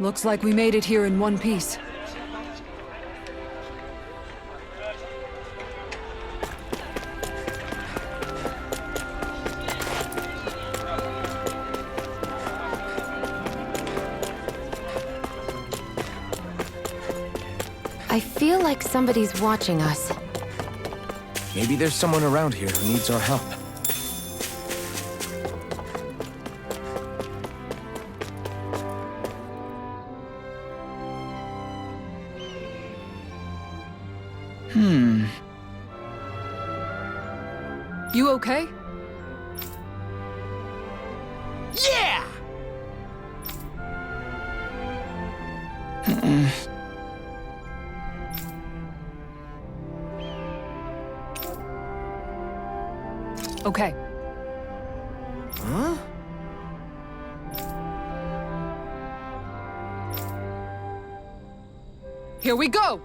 Looks like we made it here in one piece. I feel like somebody's watching us. Maybe there's someone around here who needs our help. You okay? Yeah! Okay. Huh? Here we go!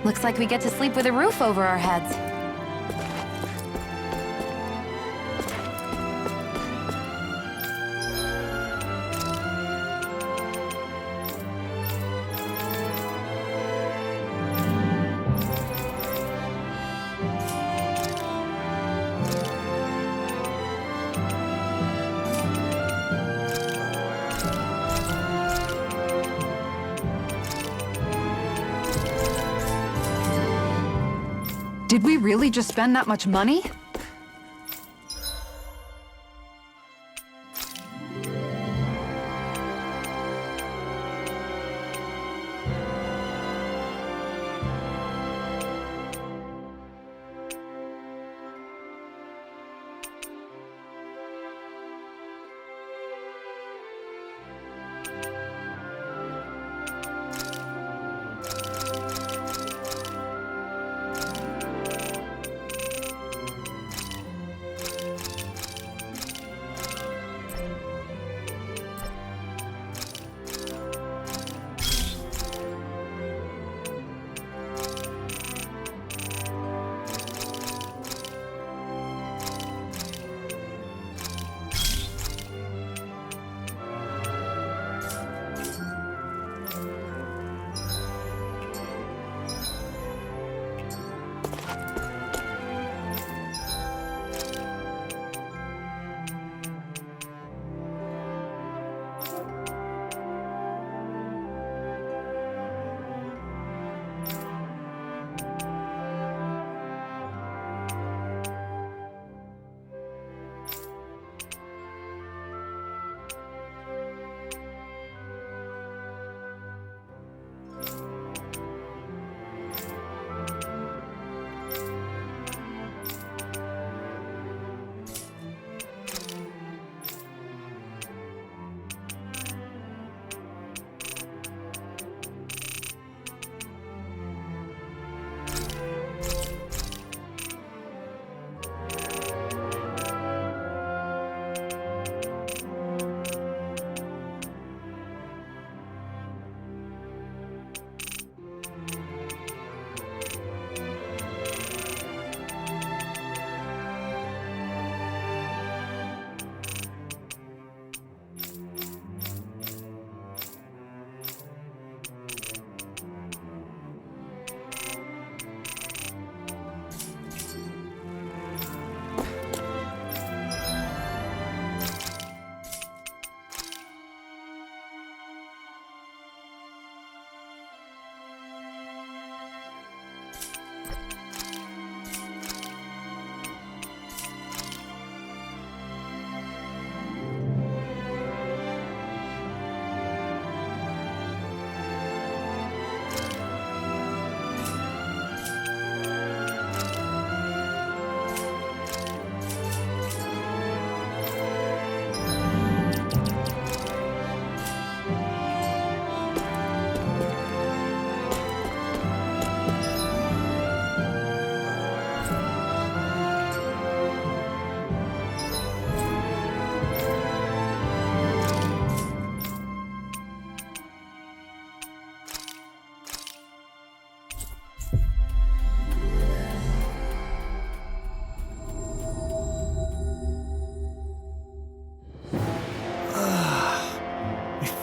Looks like we get to sleep with a roof over our heads. Did we really just spend that much money?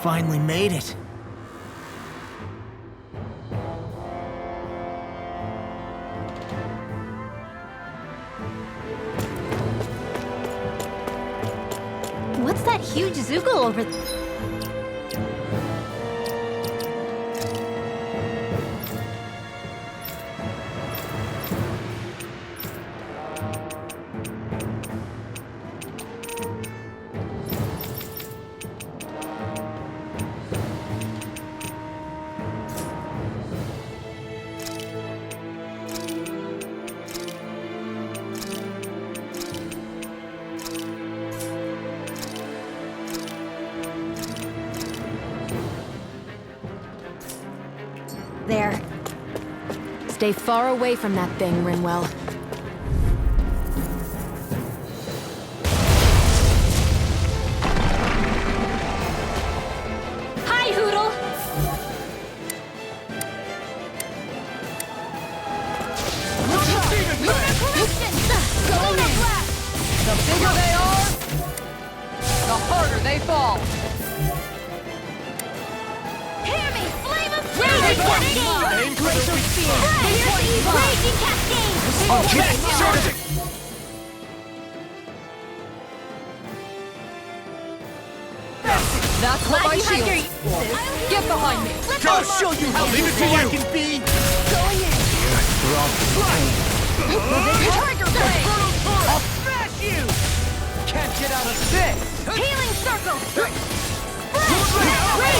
finally made it. What's that huge Zoogle over there? There. Stay far away from that thing, Rinwell. Hi, Hoodle! The bigger they are, the harder they fall. Hear me! Flame of Raging Cascade! Glacial Spear! Raging Cascade! That's what my shield. Get behind me. I'll show you how beautiful I can be! Going in! Tiger Blade! I'll smash you! Can't get out of this! Healing Circle!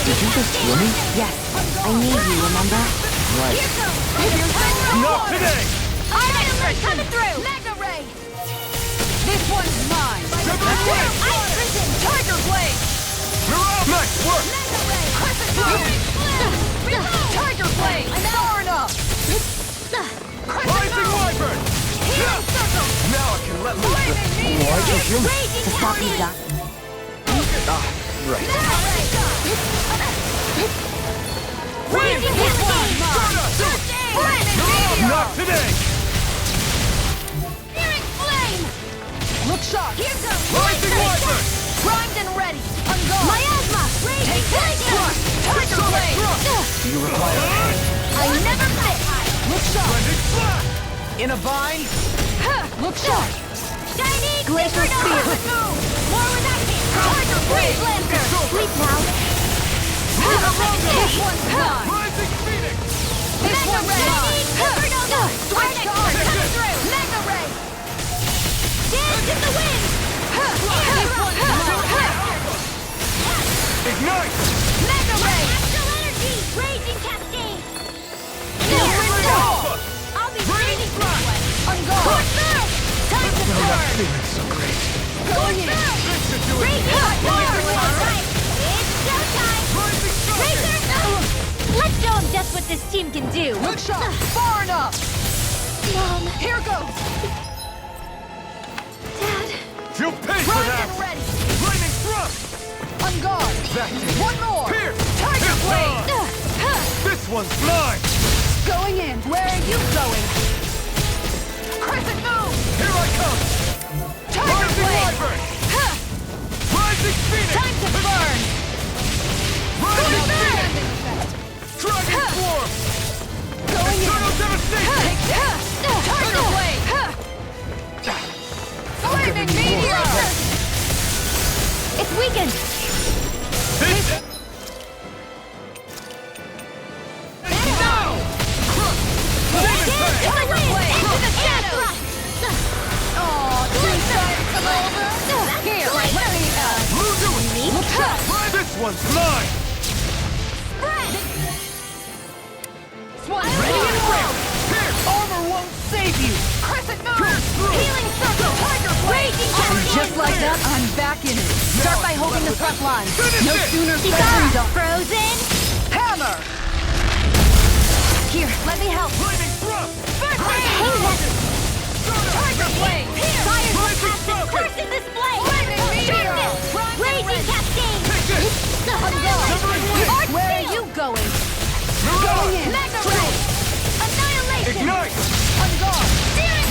Did you just hear me? Yes, I need you, remember? Right. Here goes! Not today! Iron Ray coming through! Mega Ray! This one's mine. Ice Prison! Tiger Blade! Nice work! Mega Ray! Crescent Moon! Tiger Blade! Far enough! Crescent Rising Moon! Wyvern! Healing Circle! Now I can let loose Flaming the... Meteor! Why'd you hear me? Raging Cascade! Right. Raging Cascade! Flaming Meteor! Not today! Searing Flame! Look sharp! Here goes! Rising Wyvern! Primed and ready! Unguard! Miasma! Raging Cascade! Tiger Blade! Do you require... I never miss! Look sharp! Blending Slash! In a bind? Look sharp! Shiny Glacial Spear! More with action! Tiger Blade! Lancer! Sleep now! This one's mine! Rising Phoenix! This one's mine! Supernova! Switch to Arctic Arctic! coming through! Mega Ray! Dance in the wind! This one's mine! Ignite! Mega Ray! Astral Energy! Raging Cascade! Alpha! I'll be waiting for you! Unguard! Time to burn! Feeling so great. Going in! This should do it! Raging Cascade! Alright! It's showtime! Rising Falcon! Let's show them just what this team can do! Look sharp! Far enough! Mom! Here goes! Dad! Feel pain for Primed that! and ready! Lightning Thrust! Unguard! One more! Pierce! Tiger Pierce Blade! This one's mine! Going in! Where are you going? Crescent Moon! Here I come! Tiger Rising Blade! Wyvern! Rising Phoenix! Time to burn! Rising Phoenix! Expanding effect! Dragon Swarm! Going in! Eternal Devastation! Tiger Blade! Flaming Meteor! It's weakened! This... Now! Tiger Blade! Into the shadows! Aw, two sides come over! Here, let me help! Look sharp! This one's mine! Swan I ready and will. round! Armor won't save you! Crescent Moon! Healing Circle! Tiger Blade! Raging And Cascade! just like that, I'm back in it! Start by holding the front line. Finish No it! sooner said Kisara! than done! Frozen! Hammer! Here, let me help! Lightning Thrust! Hey, that's Tiger Blade! Fire's Rising fantastic! Falcon! Force in display! Flaming Meteor! Sharpness! Raging Cascade! Take this! Annihilation! Where are you going? Mirage! in! Mega Ray! Annihilation! Ignite! Unguard!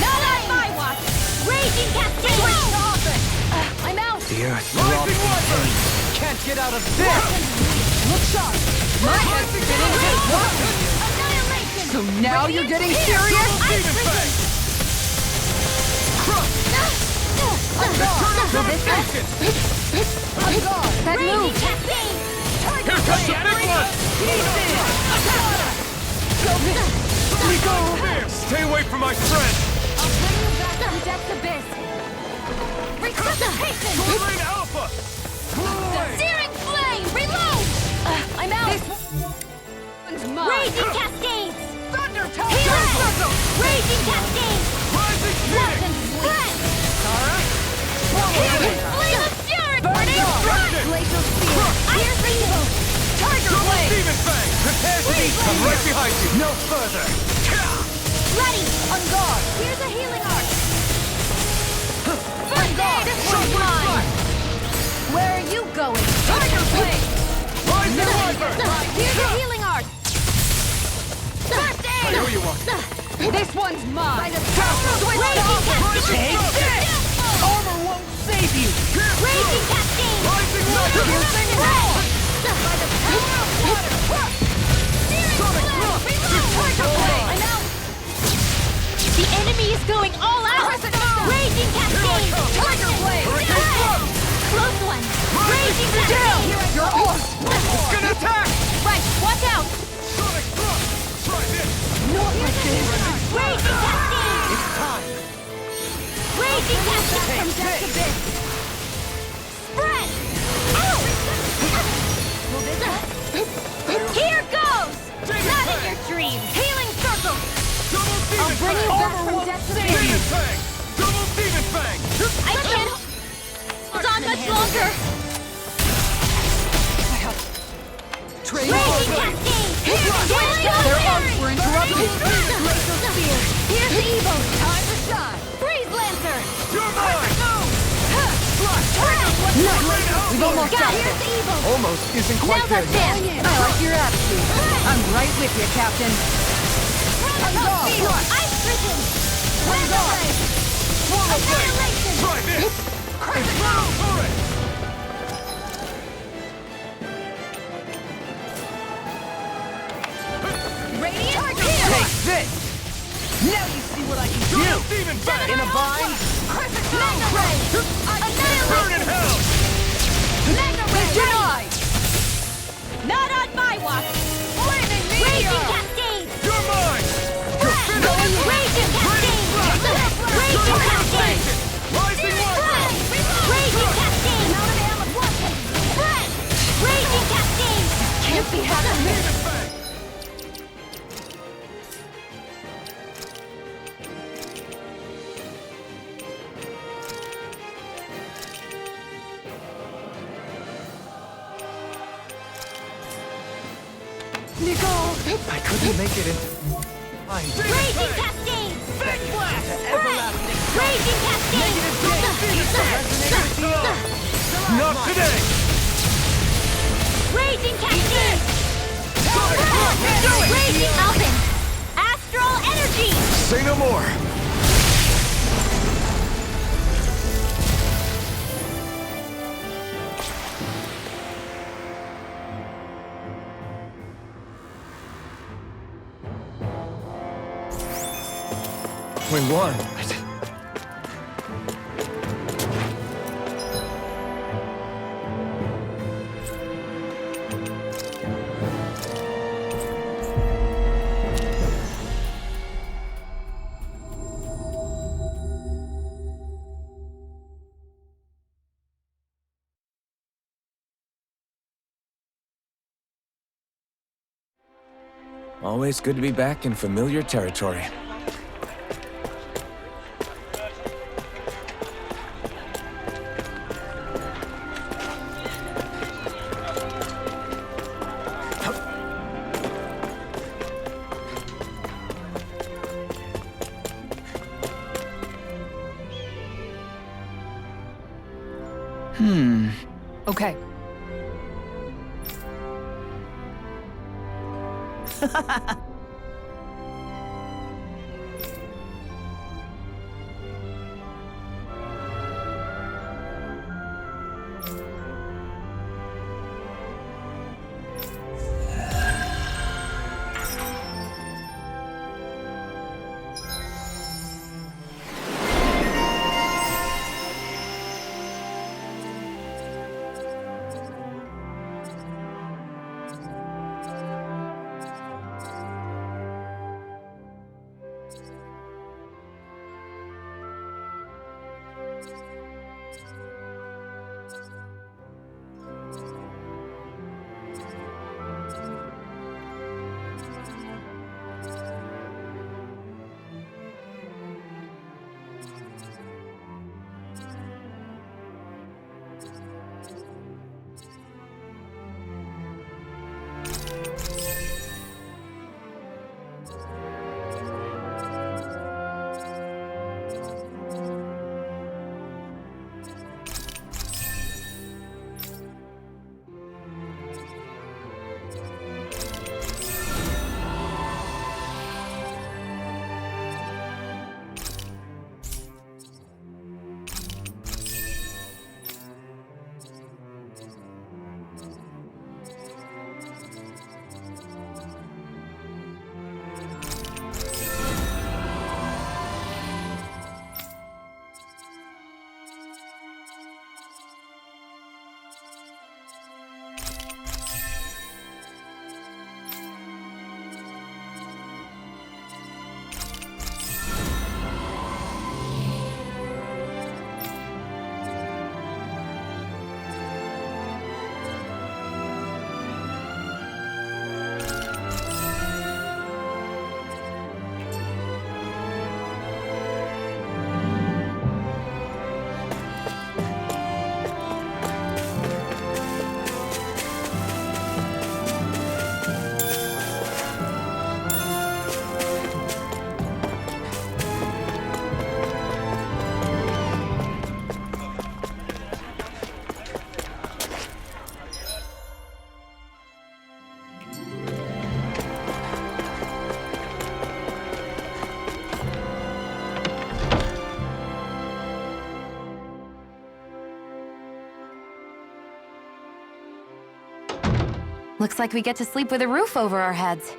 Not on my watch! Raging Cascade! Switch to offense! I'm out! The earth Rising throbs with Wyvern! pain. can't get out of this! Look sharp! My head's getting hit! Annihilation! So now you're getting serious? Ice prison! On guard! That Raging move! cascade! Here comes the big one! Stay away from my friend! I'll bring you back to 𝚃𝚊𝚕𝚎! Resuscitation! Lane Alpha! Searing flame! Reload! I'm out! This one's mine! Raging cascades! Thunder Healing circle! Raging cascades! Rising Phoenix! Spread! Healing Flame of fury! Burning Run! Glacial Spear! Ice prison! Tiger Double Blade! Demon Fang! Prepare to be... I'm right behind you! No further! Ready! On guard! Here's a healing arc! On guard! This one's mine! Where are you going? Tiger Blade! Rising Wyvern! Here's a healing arc! First I aid! know you want. This one's mine! Raging cascade! Take this! Armor won't save you! Raging cascade! Rising Wyvern! Piercing Spread! By the power of water! Sonic Tiger Blade! I'm out! The enemy is going all out! Raging cascade! Tiger Blade! Spread! Close one! Raging cascade! You're off! It's gonna attack! Right, watch out! Sonic Thrust! Try this! Not like this! Raging cascade! It's time! Raging cascade! From 𝚃𝚊𝚕𝚎! Spread! Here goes! Not in your dreams! Healing circle! Double Demon I'll bring you Fang! back from 𝚃𝚊𝚕𝚎! Demon Fang! Double Demon Fang! I can't hold on much longer! Raging cascade! Their arms were interrupted! Glacial spear! Here's the Evo! Time to shine! Freeze Lancer! You're mine! We've almost got Here's it! the Evo! Almost isn't Now quite there that's yet. it! I like your attitude. I'm right with you, Captain. Ice prison! Annihilation! Try this! Infernal Turret! Radiant Take this! Now you see what I can do! Double Demon Fang! In a bind? Mega Ray! Burn in Annihilation! hell! Mega Ray! Denied! Not on my watch! Flaming Raging meteor! cascade! You're mine! Raging cascade! Raging cascade! Rising Wyvern! Raging cascade! Raging cascade! Can't be having this! Demon Fang! I couldn't make it in. Fine. Raging cascade! Big Blast! Raging cascade! Not today! Raging cascade! Do it! Raging Alphen! Astral energy! Say no more. We won. Always good to be back in familiar territory. Okay. Looks like we get to sleep with a roof over our heads.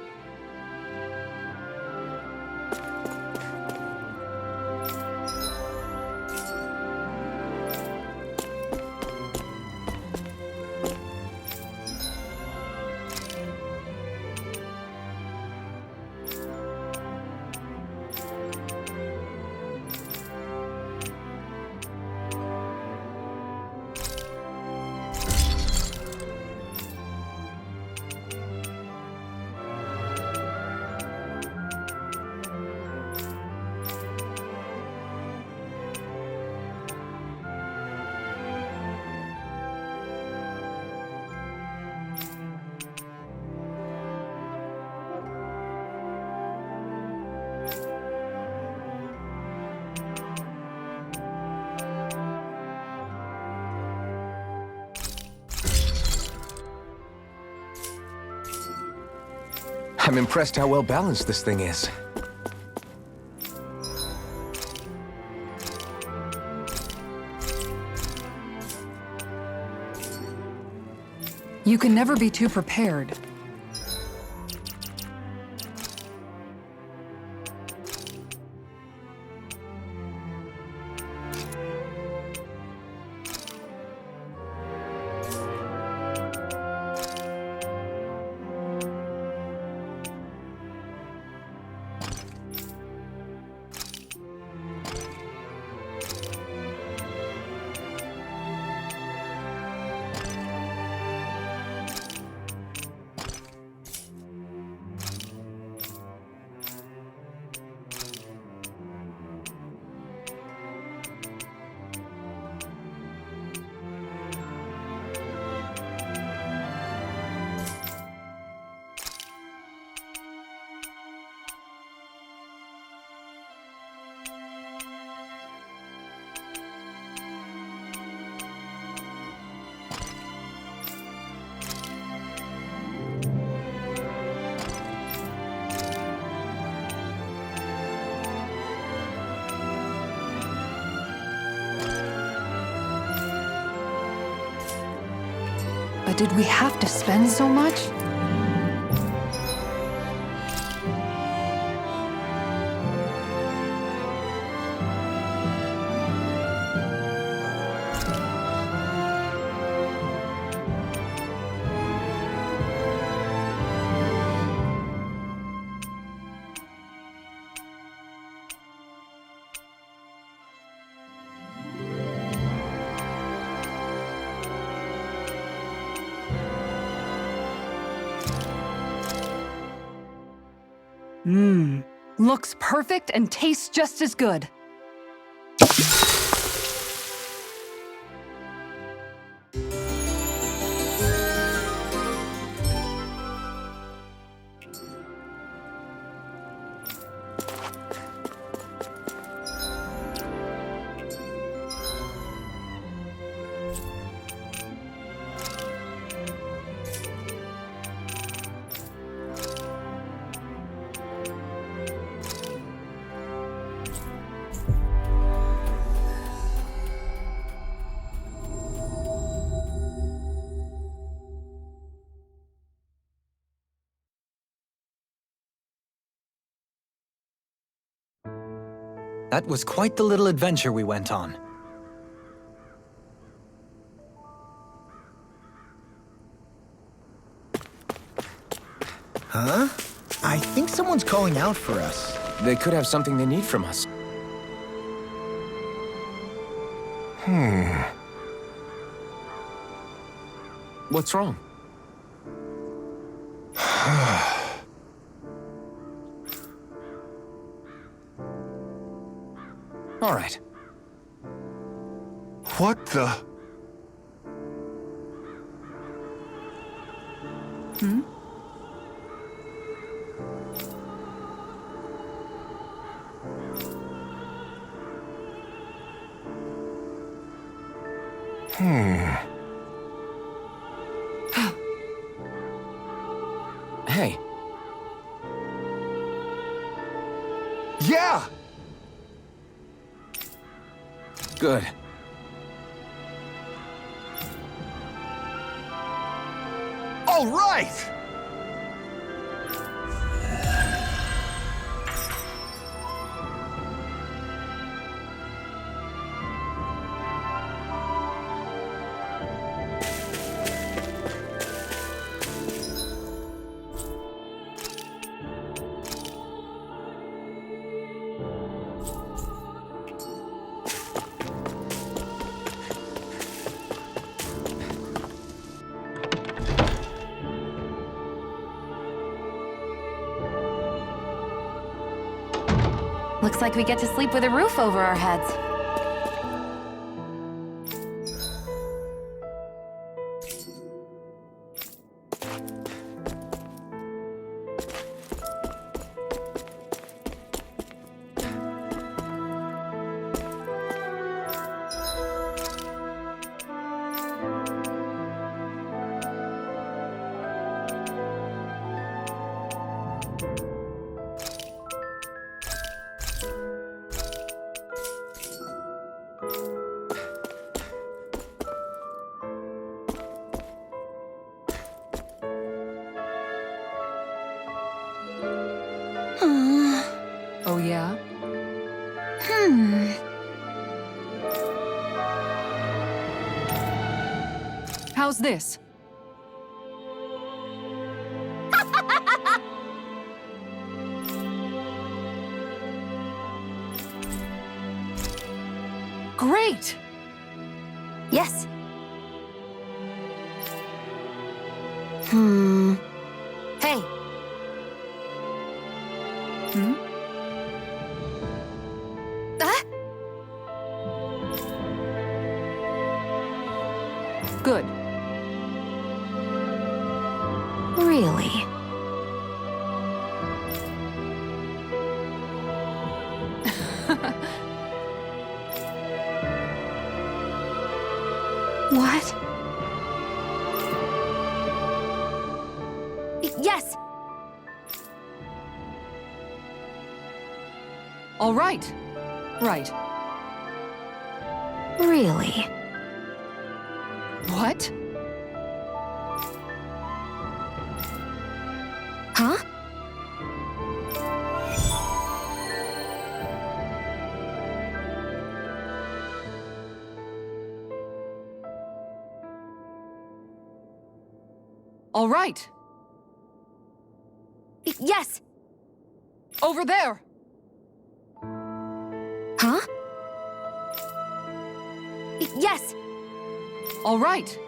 I'm impressed how well balanced this thing is. You can never be too prepared. But did we have to spend so much? Looks perfect and tastes just as good. That was quite the little adventure we went on. Huh? I think someone's calling out for us. They could have something they need from us. What's wrong? All right. What the? Hey. Yeah! Good. All right! Looks like we get to sleep with a roof over our heads. Oh, yeah? How's this? Great! Yes. Hey. Good. Really? What? Yes! All right. Right. Really? What? Huh? All right. Yes! Over there! Huh? Yes! All right.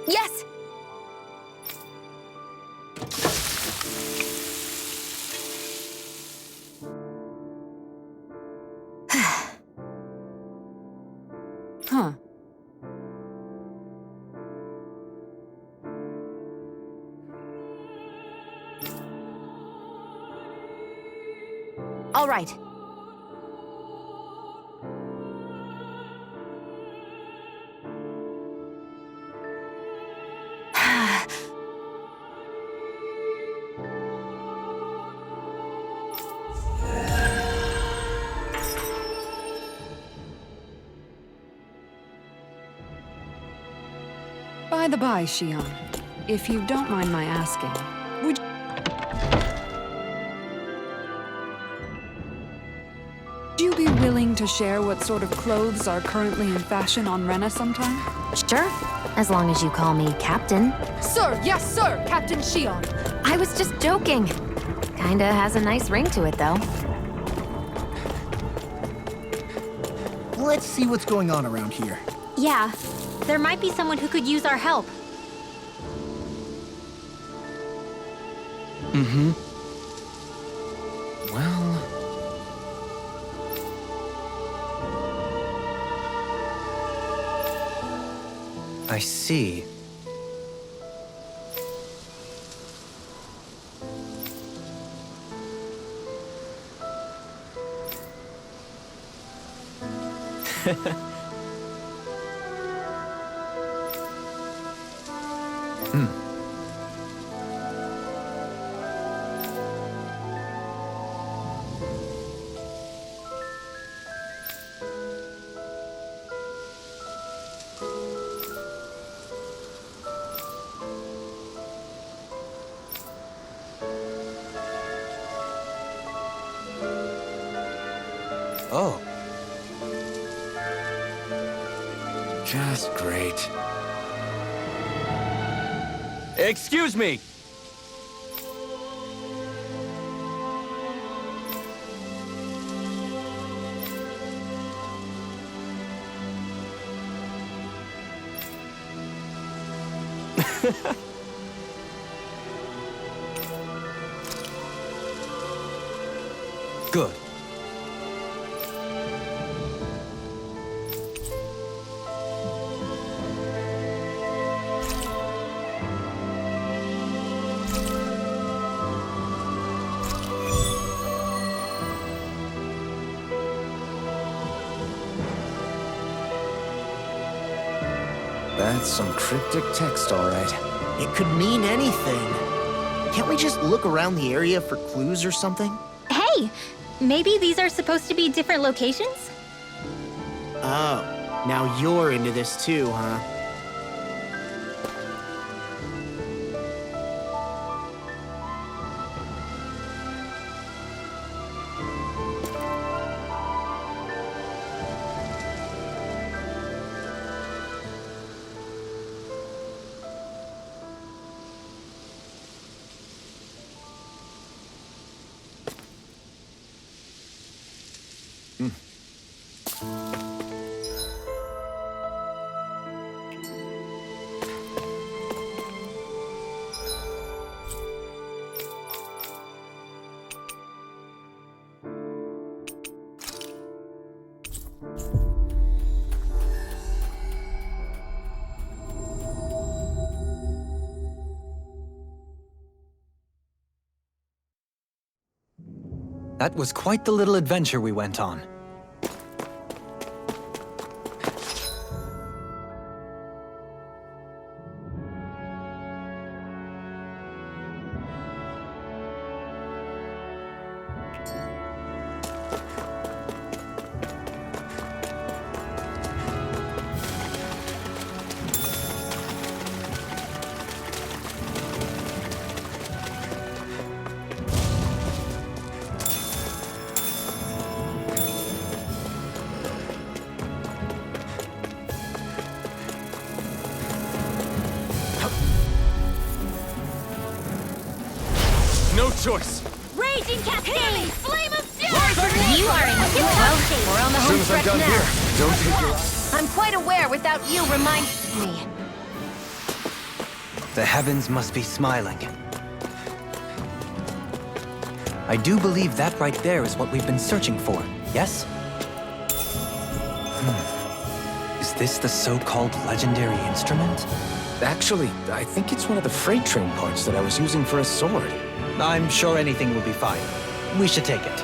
Yes! Huh. All right. By the by, Shionne, if you don't mind my asking, would you be willing to share what sort of clothes are currently in fashion on Rena sometime? Sure, as long as you call me Captain. Sir, yes, sir, Captain Shionne. I was just joking. Kinda has a nice ring to it, though. Let's see what's going on around here. Yeah, there might be someone who could use our help. Well... I see. Just great. Excuse me! Good. That's some cryptic text, all right. It could mean anything. Can't we just look around the area for clues or something? Hey, maybe these are supposed to be different locations? Oh, now you're into this too, huh? That was quite the little adventure we went on. No choice! Raging Cascade! Flame of Fury! You are in well shape. We're on the As home soon as I'm stretch done now. here, don't take your eyes. I'm quite aware without you reminds me. The heavens must be smiling. I do believe that right there is what we've been searching for, yes? Is this the so-called legendary instrument? Actually, I think it's one of the freight train parts that I was using for a sword. I'm sure anything will be fine. We should take it.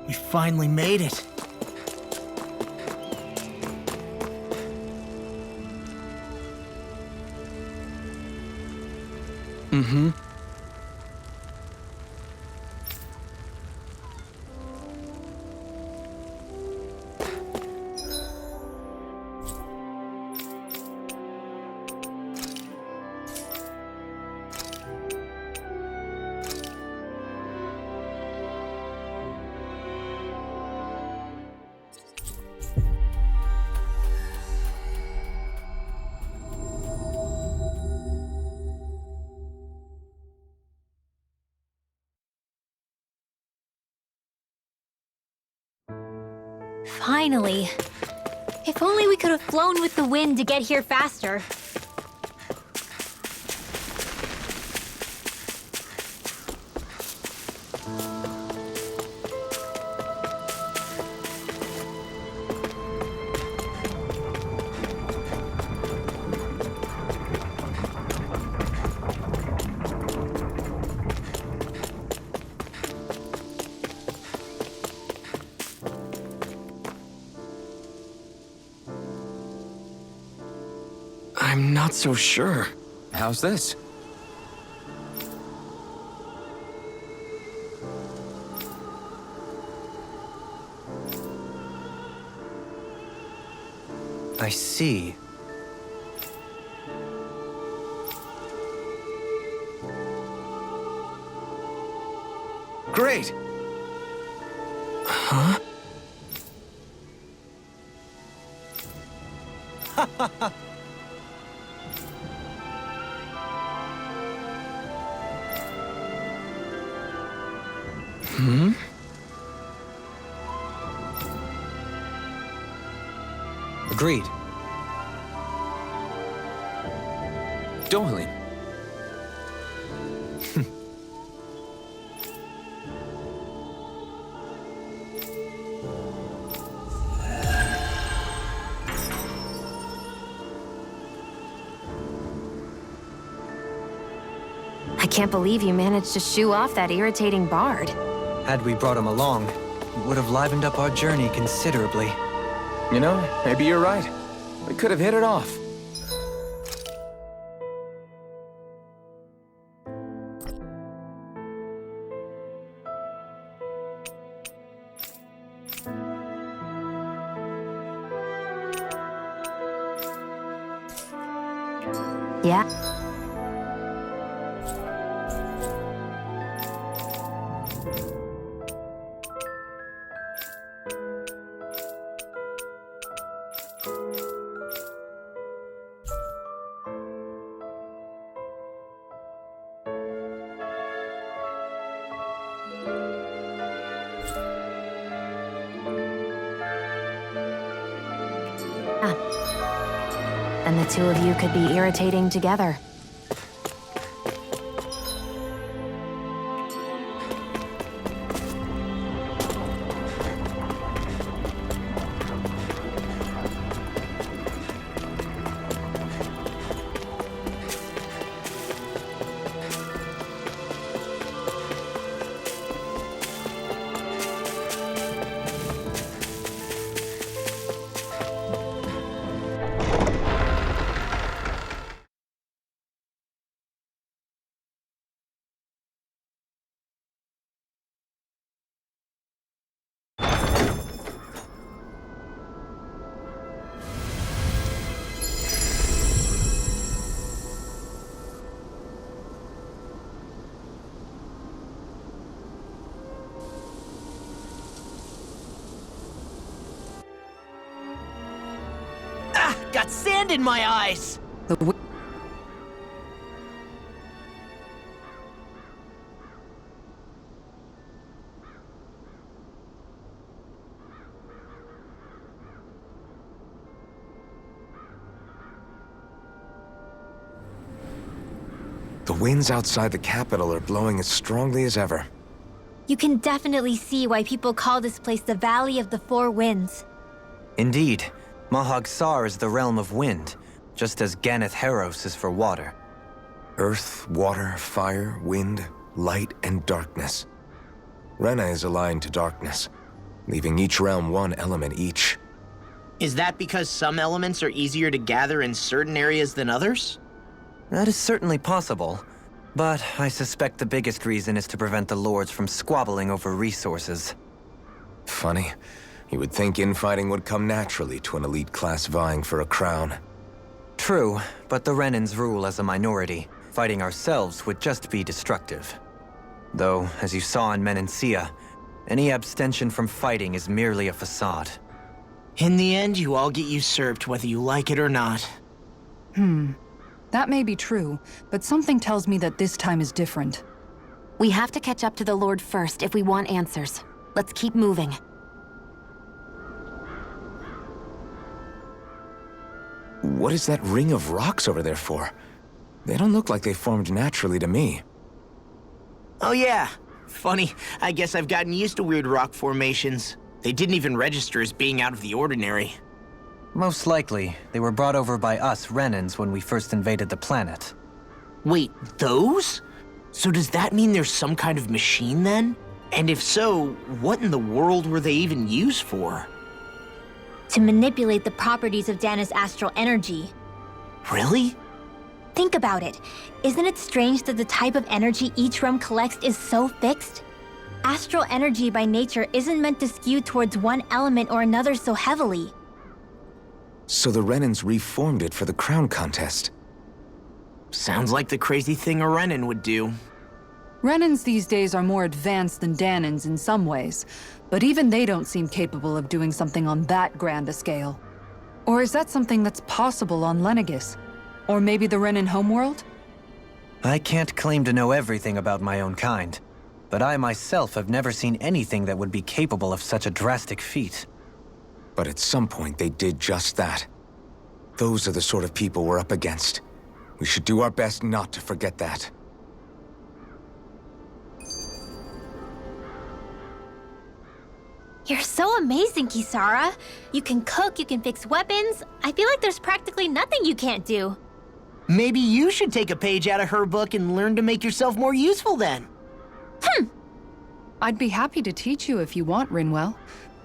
We finally made it. Mm-hmm. Finally. If only we could have flown with the wind to get here faster. I'm not so sure. How's this? I see. Great! Huh? Hmm? Agreed. Dohalim. I can't believe you managed to shoo off that irritating bard. Had we brought him along, it would have livened up our journey considerably. You know, maybe you're right. We could have hit it off. Yeah. And the two of you could be irritating together. Got sand in my eyes! The winds outside the capital are blowing as strongly as ever. You can definitely see why people call this place the Valley of the Four Winds. Indeed, Mahag Saar is the realm of wind, just as 𝚃𝚊𝚕𝚎 is for water. Earth, water, fire, wind, light, and darkness. Rena is aligned to darkness, leaving each realm one element each. Is that because some elements are easier to gather in certain areas than others? That is certainly possible, but I suspect the biggest reason is to prevent the lords from squabbling over resources. Funny. You would think infighting would come naturally to an elite class vying for a crown. True, but the Renans rule as a minority. Fighting ourselves would just be destructive. Though, as you saw in Menancia, any abstention from fighting is merely a facade. In the end, you all get usurped whether you like it or not. That may be true, but something tells me that this time is different. We have to catch up to the Lord first if we want answers. Let's keep moving. What is that ring of rocks over there for? They don't look like they formed naturally to me. Oh yeah. Funny, I guess I've gotten used to weird rock formations. They didn't even register as being out of the ordinary. Most likely, they were brought over by us Renans when we first invaded the planet. Wait, those? So does that mean there's some kind of machine then? And if so, what in the world were they even used for? To manipulate the properties of Dana's astral energy. Really? Think about it. Isn't it strange that the type of energy each realm collects is so fixed? Astral energy by nature isn't meant to skew towards one element or another so heavily. So the Renans reformed it for the crown contest. Sounds like the crazy thing a Renan would do. Renans these days are more advanced than Danans in some ways, but even they don't seem capable of doing something on that grand a scale. Or is that something that's possible on Lenegis? Or maybe the Renan homeworld? I can't claim to know everything about my own kind, but I myself have never seen anything that would be capable of such a drastic feat. But at some point they did just that. Those are the sort of people we're up against. We should do our best not to forget that. You're so amazing, Kisara. You can cook, you can fix weapons. I feel like there's practically nothing you can't do. Maybe you should take a page out of her book and learn to make yourself more useful then. I'd be happy to teach you if you want, Rinwell.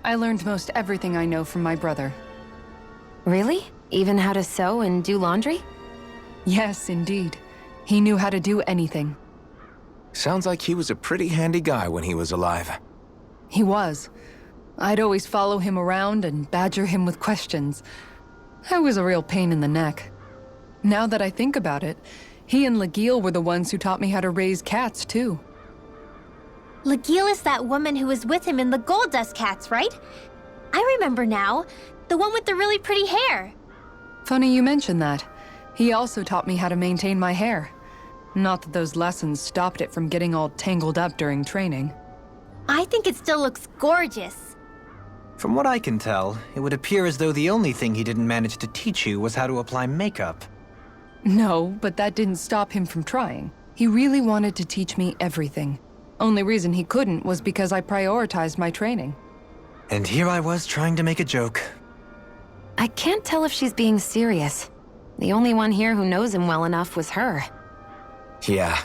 I learned most everything I know from my brother. Really? Even how to sew and do laundry? Yes, indeed. He knew how to do anything. Sounds like he was a pretty handy guy when he was alive. He was. I'd always follow him around and badger him with questions. I was a real pain in the neck. Now that I think about it, he and 𝚤𝚤𝚐𝚐 were the ones who taught me how to raise cats, too. 𝚤𝚤𝚐𝚐 is that woman who was with him in the gold dust cats, right? I remember now. The one with the really pretty hair. Funny you mention that. He also taught me how to maintain my hair. Not that those lessons stopped it from getting all tangled up during training. I think it still looks gorgeous. From what I can tell, it would appear as though the only thing he didn't manage to teach you was how to apply makeup. No, but that didn't stop him from trying. He really wanted to teach me everything. Only reason he couldn't was because I prioritized my training. And here I was trying to make a joke. I can't tell if she's being serious. The only one here who knows him well enough was her. Yeah,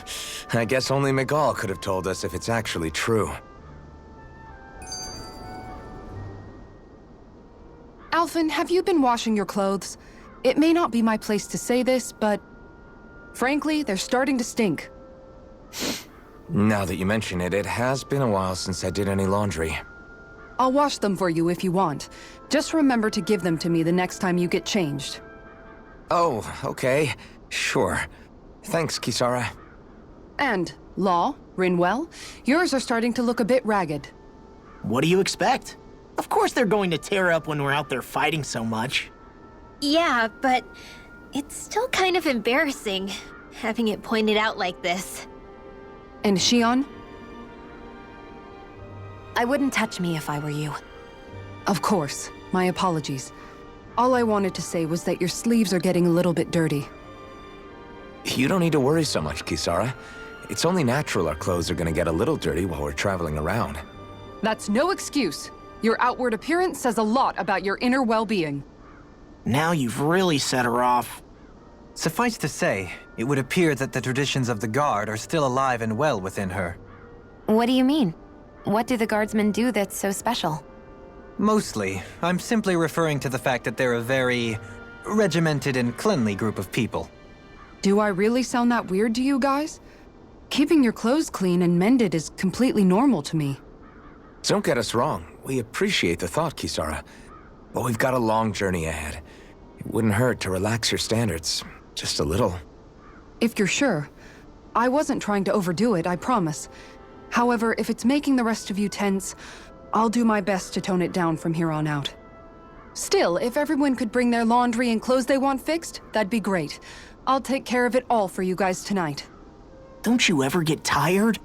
I guess only Miguel could have told us if it's actually true. Alphen, have you been washing your clothes? It may not be my place to say this, but frankly, they're starting to stink. Now that you mention it, it has been a while since I did any laundry. I'll wash them for you if you want. Just remember to give them to me the next time you get changed. Oh, okay. Sure. Thanks, Kisara. And, Law, Rinwell, yours are starting to look a bit ragged. What do you expect? Of course they're going to tear up when we're out there fighting so much. Yeah, but it's still kind of embarrassing, having it pointed out like this. And Shionne? I wouldn't touch me if I were you. Of course. My apologies. All I wanted to say was that your sleeves are getting a little bit dirty. You don't need to worry so much, Kisara. It's only natural our clothes are gonna get a little dirty while we're traveling around. That's no excuse. Your outward appearance says a lot about your inner well-being. Now you've really set her off. Suffice to say, it would appear that the traditions of the Guard are still alive and well within her. What do you mean? What do the guardsmen do that's so special? Mostly, I'm simply referring to the fact that they're a very regimented and cleanly group of people. Do I really sound that weird to you guys? Keeping your clothes clean and mended is completely normal to me. Don't get us wrong. We appreciate the thought, Kisara. But we've got a long journey ahead. It wouldn't hurt to relax your standards. Just a little. If you're sure. I wasn't trying to overdo it, I promise. However, if it's making the rest of you tense, I'll do my best to tone it down from here on out. Still, if everyone could bring their laundry and clothes they want fixed, that'd be great. I'll take care of it all for you guys tonight. Don't you ever get tired?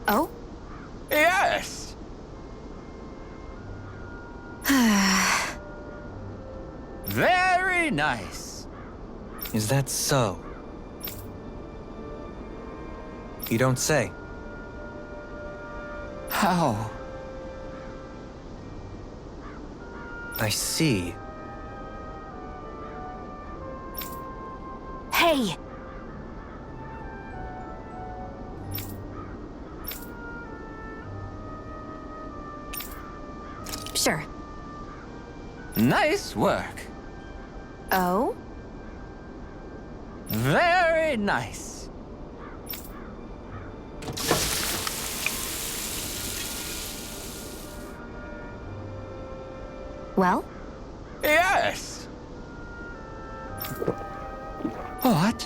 Oh? Yes! Very nice. Is that so? You don't say. How? I see. Hey! Sure. Nice work. Oh? Very nice. Well? Yes. What?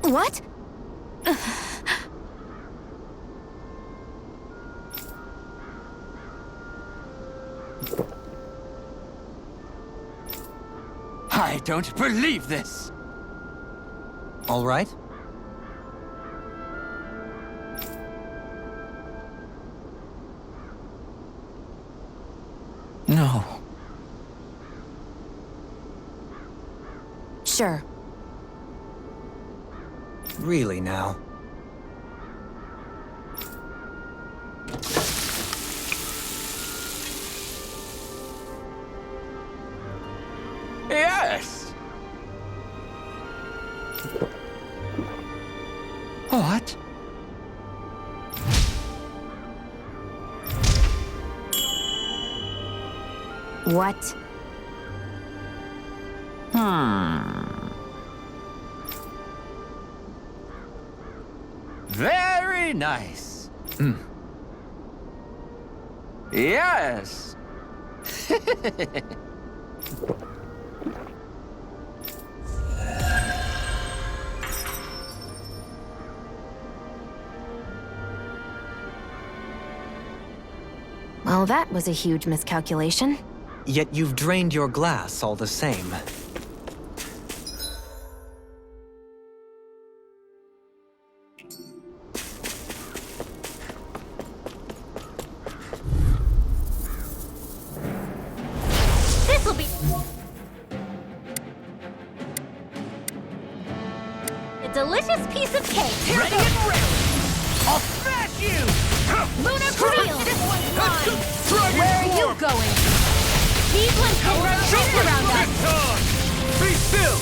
What? I don't believe this. All right? No. Sure. Really now? Yes. What? What? Very nice. Yes. Well, that was a huge miscalculation. Yet you've drained your glass all the same. This'll be... a delicious piece of cake! Ready and ready! I'll smash you! Lunar Creel! This one's mine! Where are you going? These ones can run tricks around us! Be still!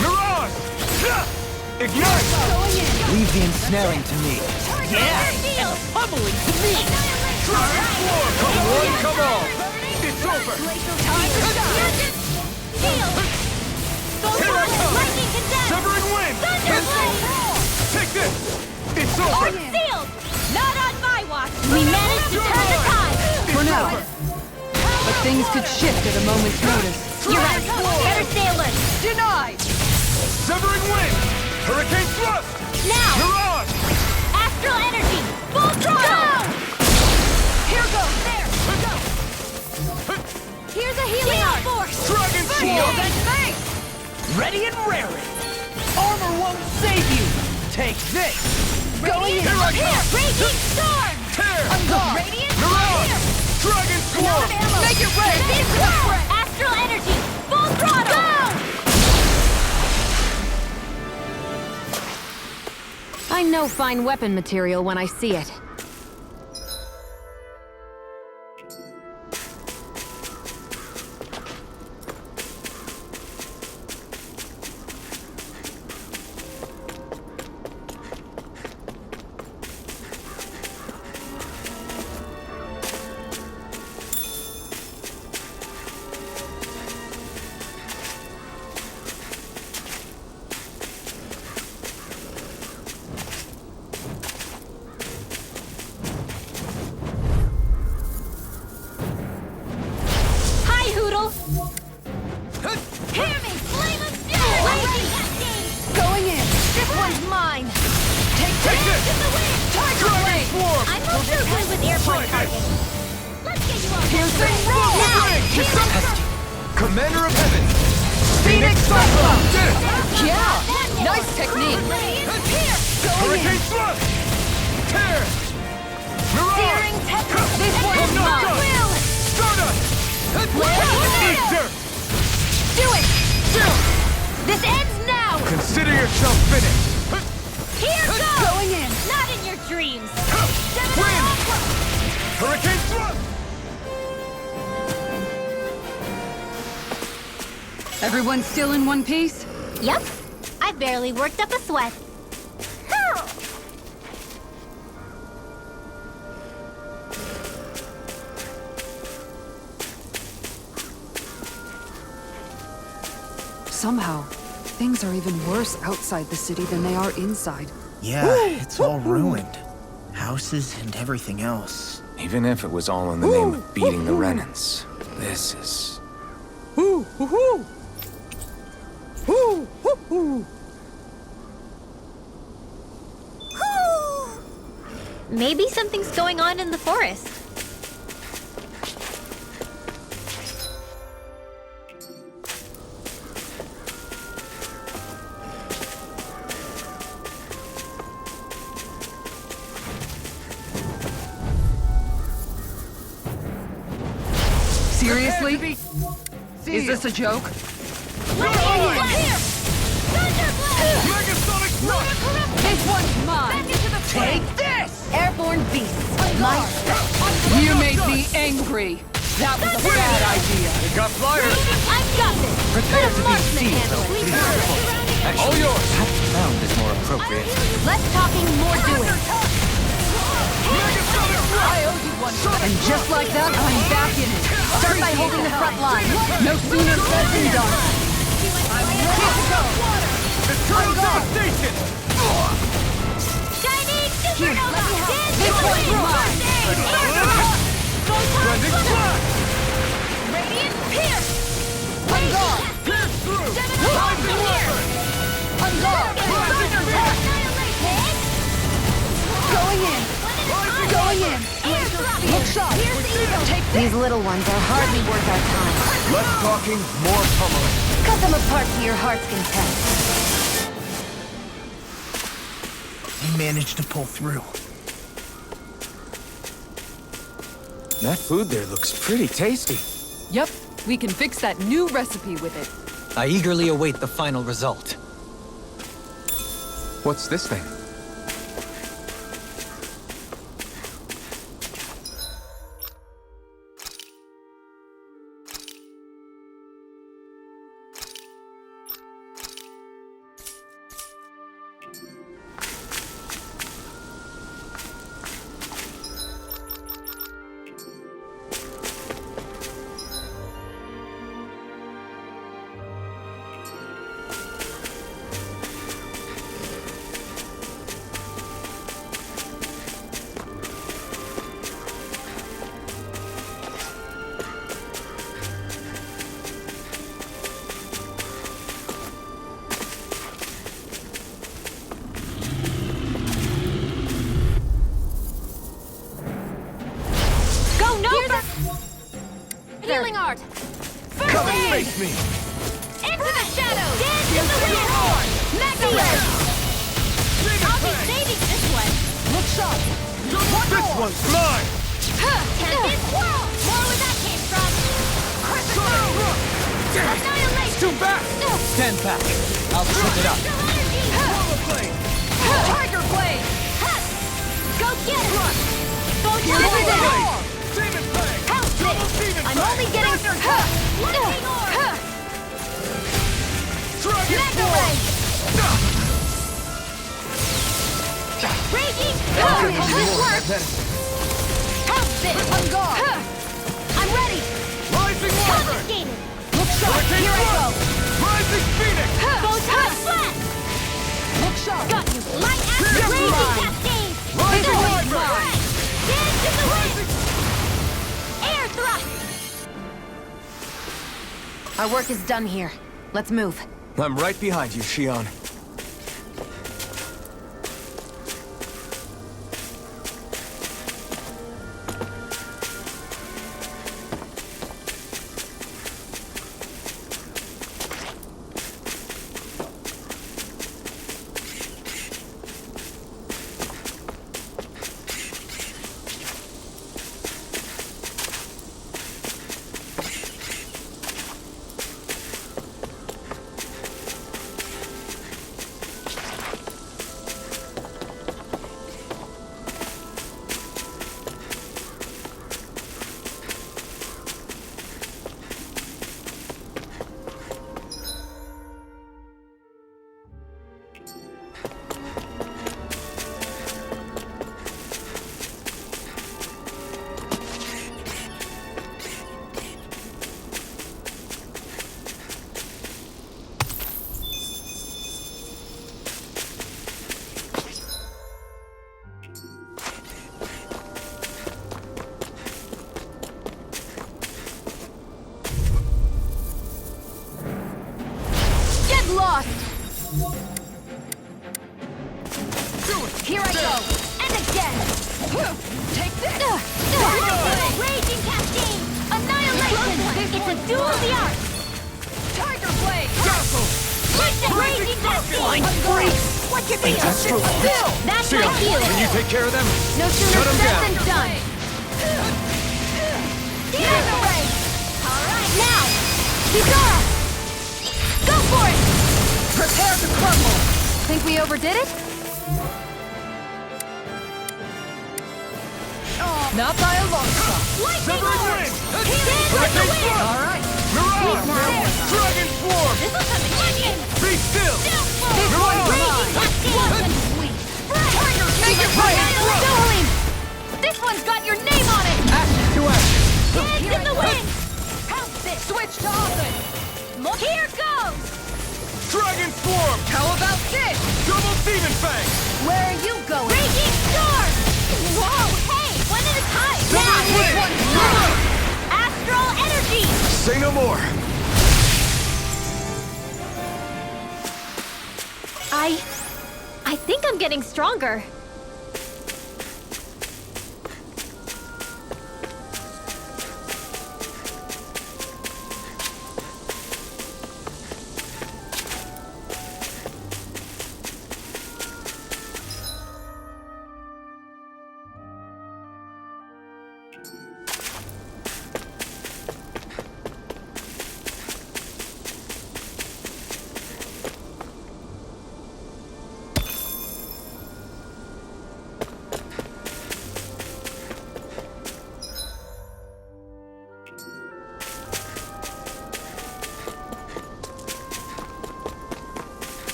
Mirage! Ignite! Leave the ensnaring to me. Yeah! And pummeling to me! Come one, come all! It's over! Here I come! Lightning condense! Severing wind! Thunderblade! Take this! It's over! Sealed! Not on my watch! We managed to turn the tide! For now. But things could shift at a moment's notice. You're right! Better stay alert! Denied! Severing wind! Hurricane thrust! Now! Mirage! Astral energy! Full throttle! Here goes! There! Go! Here's a healing art! Force! Dragon Shield and face! Ready and raring! Armor won't save you! Take this! Radiant! Here I Here! come! Raging storm! Tear! Radiant! Mirage! Here! Dragon swarm! Make it rain! Astral energy! Full throttle! Go! I know fine weapon material when I see it. Commander of Heaven! Phoenix Cyclone! Yeah! Nice technique! Hurricane thrust! Tear! Mirage! This one's mine! Stardust! Easter! Do it! This ends now! Consider yourself finished! Here goes! Going in! Not in your dreams! Wind! Hurricane thrust! Everyone still in one piece? Yep. I barely worked up a sweat. Somehow, things are even worse outside the city than they are inside. Yeah, it's all ruined. Houses and everything else. Even if it was all in the name of beating the Renans, this is... Maybe something's going on in the forest. Seriously? Is this a joke? This one's mine! Take this! Airborne beasts. You made me angry! That was a bad idea! It got fired! I've got this! Prepare to be seized. All yours! That sound is more appropriate. Less talking, more doing. I owe you one. And just like that, I'm back in it. Start by holding the front line. No sooner said than done. I'm ready to go. The turtle's devastation! Shining supernova! This one's mine. Blending flash! Radiant pierce. On guard. Pierce through! Gemini Rising weapon! On guard. Going in. Going in. Look sharp. Take this. These little ones are hardly worth our time. Less talking, more pummeling. Cut them apart to your heart's content. We managed to pull through. That food there looks pretty tasty. Yep, we can fix that new recipe with it. I eagerly await the final result. What's this thing? Healing art. Come and face me! Into the shadows. Dance in the wind. Magnet. I'll be saving this one. Look sharp. This one's mine! Tempest swirl. More where that came from. Annihilate. Too fast! Stand back. I'll trip it up. Tiger blade. Go get it. Go get it. Demon Fang! How's this? I'm only getting lightning orb. Mega ray. Raging power. Good work. How's this? On guard. I'm ready. Rising Wyvern! Confiscated. Look sharp. Hurricane Here I go. Thrust! Rising Phoenix! Go flat. Look sharp. Got you. Light after raging cascade. Rising Go Wyvern! right. Dance in the wind. Air thrust. Our work is done here. Let's move. I'm right behind you, Shionne. Here I go! And again! Take this! Raging Cascade! Annihilation! It's a duel of the arts! Tiger Blade! Like the Raging Cascade! What can they do? Still! That's my cue! Can you take care of them? No sooner Shut 'em said down. than done! Get out of the way! Alright, now! Kisara! Go for it! Prepare to crumble! Think we overdid it? Not by a long shot! Severing wind! Stand like the wind! Alright! Mirage! Dragon Swarm! This will come in handy! Be still! This Mirage! Raging Cascade! Tiger, take it right! Dohalim! This one's got your name on it! Ashes to ashes! Hands in the wind! Switch to offense! Here goes! Dragon Swarm! How about this? Double Demon Fang! Where are you going? Raging Storm! Whoa, hey! One at a time! Severing wind! Astral Energy! Say no more! I think I'm getting stronger.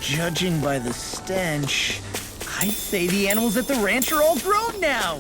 Judging by the stench, I'd say the animals at the ranch are all grown now.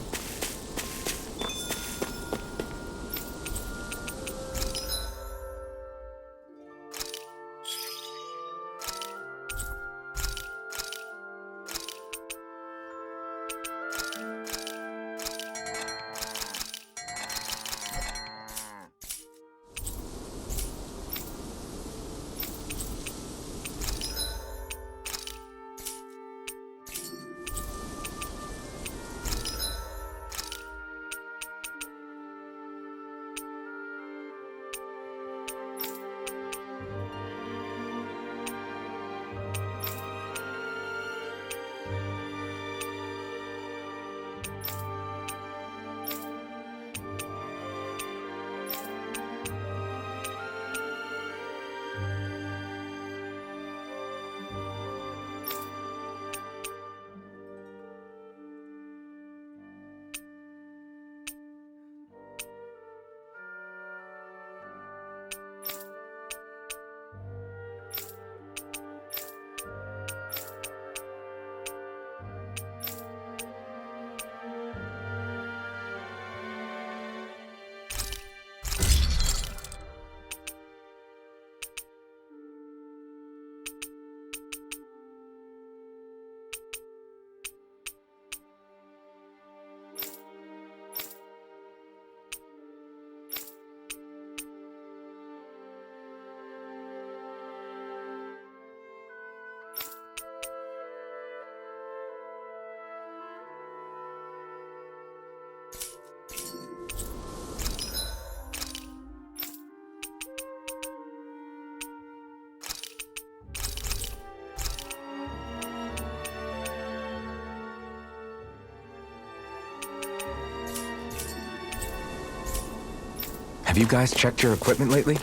Have you guys checked your equipment lately?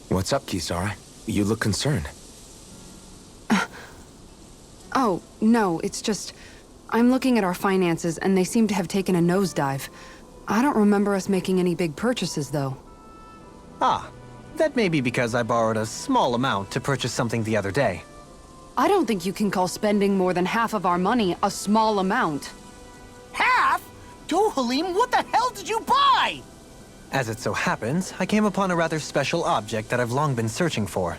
What's up, Kisara? You look concerned. Oh, no, it's just... I'm looking at our finances, and they seem to have taken a nosedive. I don't remember us making any big purchases, though. Ah, that may be because I borrowed a small amount to purchase something the other day. I don't think you can call spending more than half of our money a small amount. Half? Dohalim, what the hell did you buy? As it so happens, I came upon a rather special object that I've long been searching for.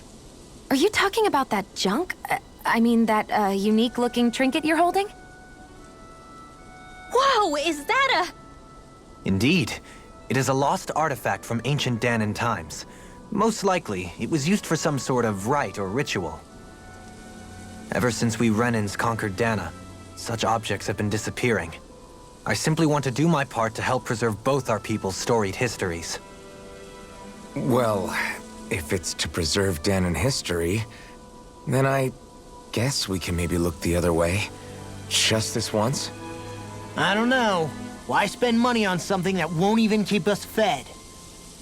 Are you talking about that junk? That unique-looking trinket you're holding? Whoa, is that a... Indeed. It is a lost artifact from ancient Danan times. Most likely, it was used for some sort of rite or ritual. Ever since we Renans conquered Dana, such objects have been disappearing. I simply want to do my part to help preserve both our people's storied histories. Well, if it's to preserve Danan history, then I guess we can maybe look the other way. Just this once? I don't know. Why spend money on something that won't even keep us fed?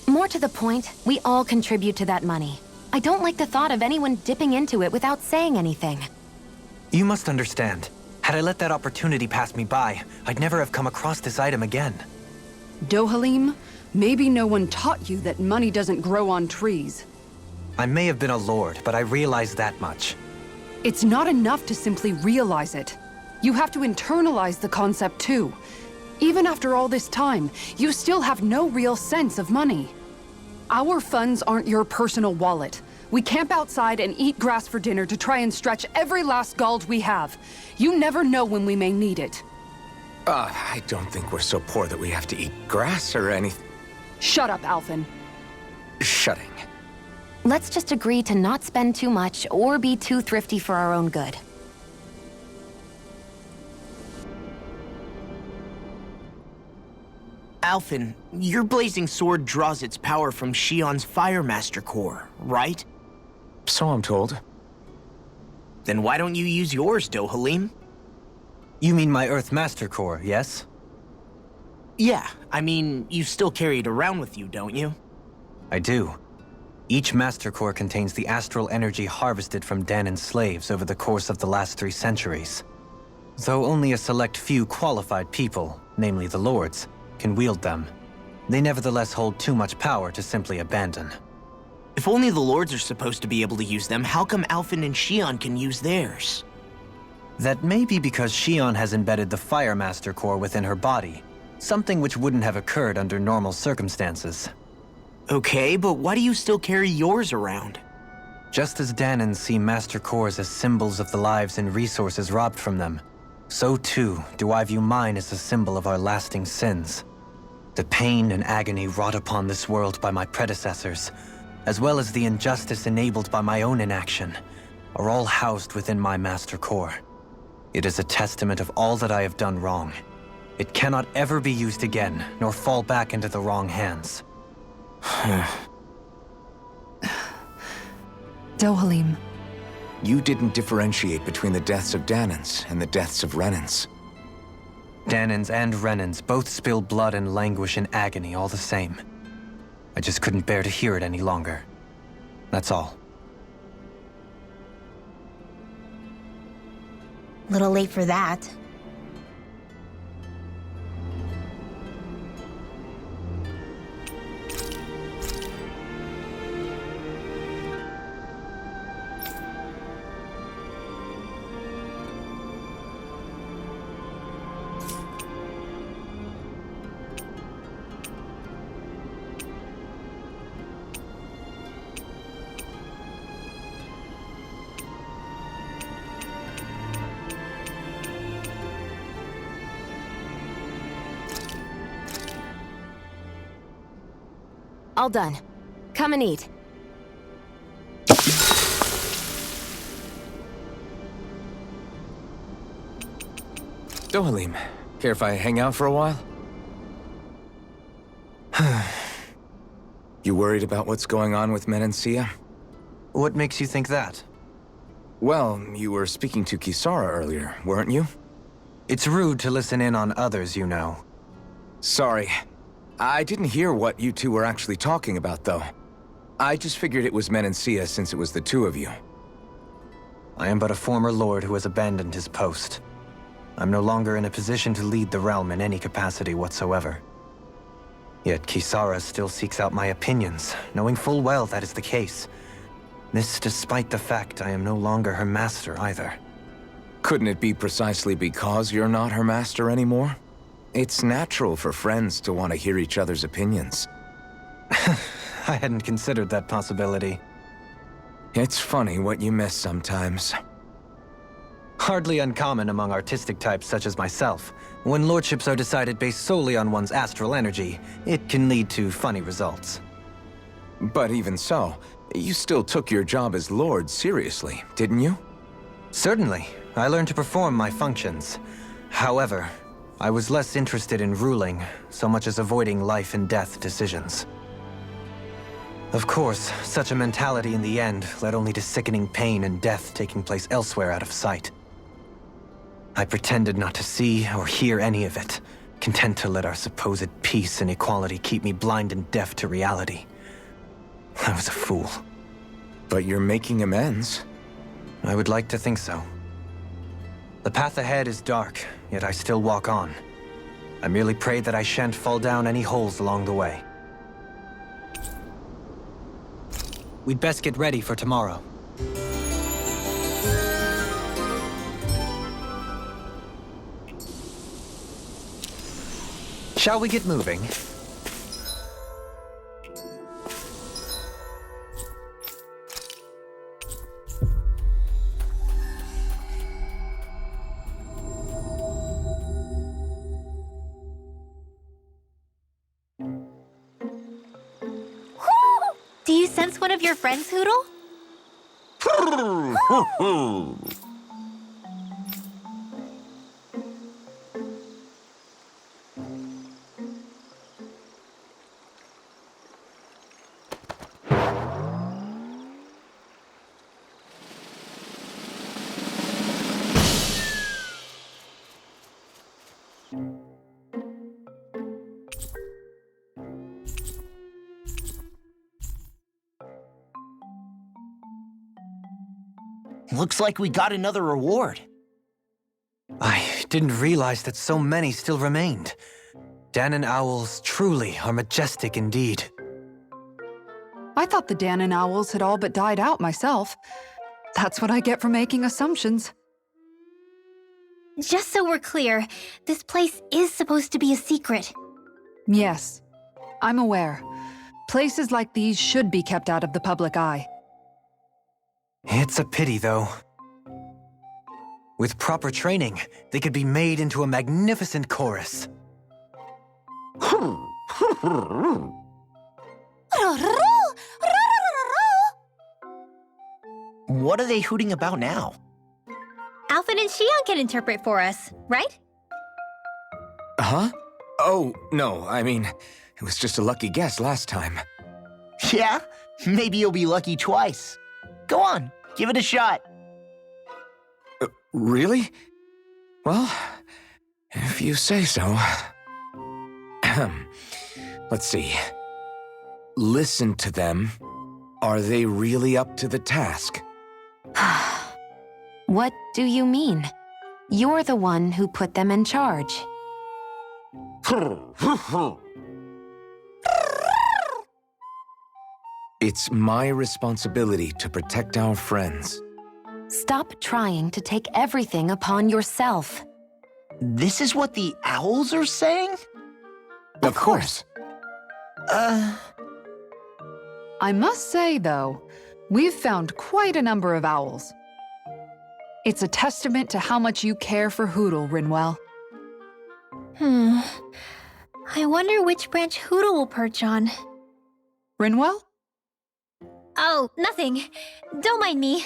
More to the point, we all contribute to that money. I don't like the thought of anyone dipping into it without saying anything. You must understand. Had I let that opportunity pass me by, I'd never have come across this item again. Dohalim, maybe no one taught you that money doesn't grow on trees. I may have been a lord, but I realize that much. It's not enough to simply realize it. You have to internalize the concept too. Even after all this time, you still have no real sense of money. Our funds aren't your personal wallet. We camp outside and eat grass for dinner to try and stretch every last gold we have. You never know when we may need it. I don't think we're so poor that we have to eat grass or anything. Shut up, Alphen. Shutting. Let's just agree to not spend too much or be too thrifty for our own good. Alphen, your blazing sword draws its power from Shionne's Fire Master core, right? So I'm told. Then why don't you use yours, Dohalim? You mean my Earth Master Core, yes? Yeah, I mean, you still carry it around with you, don't you? I do. Each Master Core contains the astral energy harvested from Danan's slaves over the course of the last 3 centuries. Though only a select few qualified people, namely the Lords, can wield them, they nevertheless hold too much power to simply abandon. If only the Lords are supposed to be able to use them, how come Alphen and Shionne can use theirs? That may be because Shionne has embedded the Fire Master Core within her body, something which wouldn't have occurred under normal circumstances. Okay, but why do you still carry yours around? Just as Danans see Master Cores as symbols of the lives and resources robbed from them, so too do I view mine as a symbol of our lasting sins. The pain and agony wrought upon this world by my predecessors, as well as the injustice enabled by my own inaction, are all housed within my Master Core. It is a testament of all that I have done wrong. It cannot ever be used again, nor fall back into the wrong hands. Dohalim. You didn't differentiate between the deaths of Danans and the deaths of Renans. Danans and Renans both spill blood and languish in agony all the same. I just couldn't bear to hear it any longer. That's all. Little late for that. All done. Come and eat. Dohalim, care if I hang out for a while? You worried about what's going on with Menancia? What makes you think that? Well, you were speaking to Kisara earlier, weren't you? It's rude to listen in on others, you know. Sorry. I didn't hear what you two were actually talking about, though. I just figured it was Menancia since it was the two of you. I am but a former lord who has abandoned his post. I'm no longer in a position to lead the realm in any capacity whatsoever. Yet Kisara still seeks out my opinions, knowing full well that is the case. This despite the fact I am no longer her master either. Couldn't it be precisely because you're not her master anymore? It's natural for friends to want to hear each other's opinions. I hadn't considered that possibility. It's funny what you miss sometimes. Hardly uncommon among artistic types such as myself. When lordships are decided based solely on one's astral energy, it can lead to funny results. But even so, you still took your job as Lord seriously, didn't you? Certainly. I learned to perform my functions. However, I was less interested in ruling, so much as avoiding life and death decisions. Of course, such a mentality in the end led only to sickening pain and death taking place elsewhere out of sight. I pretended not to see or hear any of it, content to let our supposed peace and equality keep me blind and deaf to reality. I was a fool. But you're making amends. I would like to think so. The path ahead is dark, yet I still walk on. I merely pray that I shan't fall down any holes along the way. We'd best get ready for tomorrow. Shall we get moving? Do you sense one of your friends, 𝚁𝚐𝚘𝚘𝚜? Looks like we got another reward. I didn't realize that so many still remained. Danan owls truly are majestic indeed. I thought the Danan owls had all but died out myself. That's what I get for making assumptions. Just so we're clear, this place is supposed to be a secret. Yes, I'm aware. Places like these should be kept out of the public eye. It's a pity, though. With proper training, they could be made into a magnificent chorus. What are they hooting about now? Alphen and Shionne can interpret for us, right? Huh? Oh, no, I mean, it was just a lucky guess last time. Yeah? Maybe you'll be lucky twice. Go on, give it a shot. Really? Well, if you say so. Let's see. Listen to them. Are they really up to the task? What do you mean? You're the one who put them in charge. It's my responsibility to protect our friends. Stop trying to take everything upon yourself. This is what the owls are saying? Of course. I must say, though, we've found quite a number of owls. It's a testament to how much you care for 𝚁𝚘𝚘𝚜, Rinwell. I wonder which branch 𝚁𝚘𝚘𝚘 will perch on. Rinwell? Oh, nothing. Don't mind me.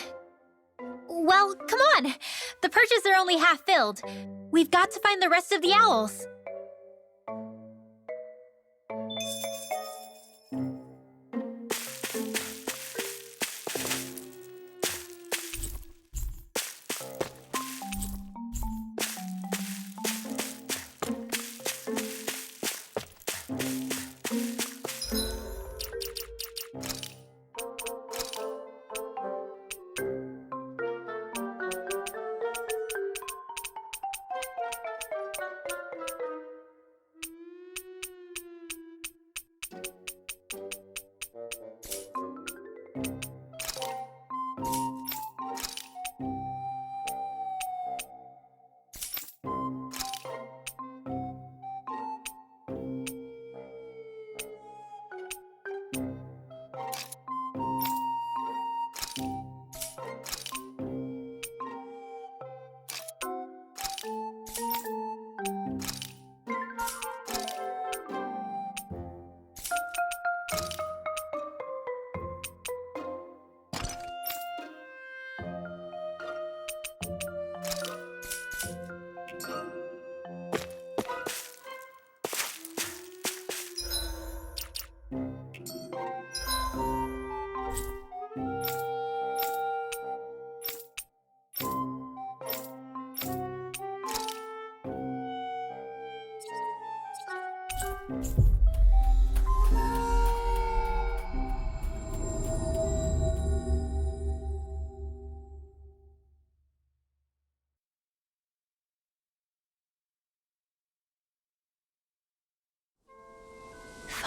Well, come on. The perches are only half filled. We've got to find the rest of the owls.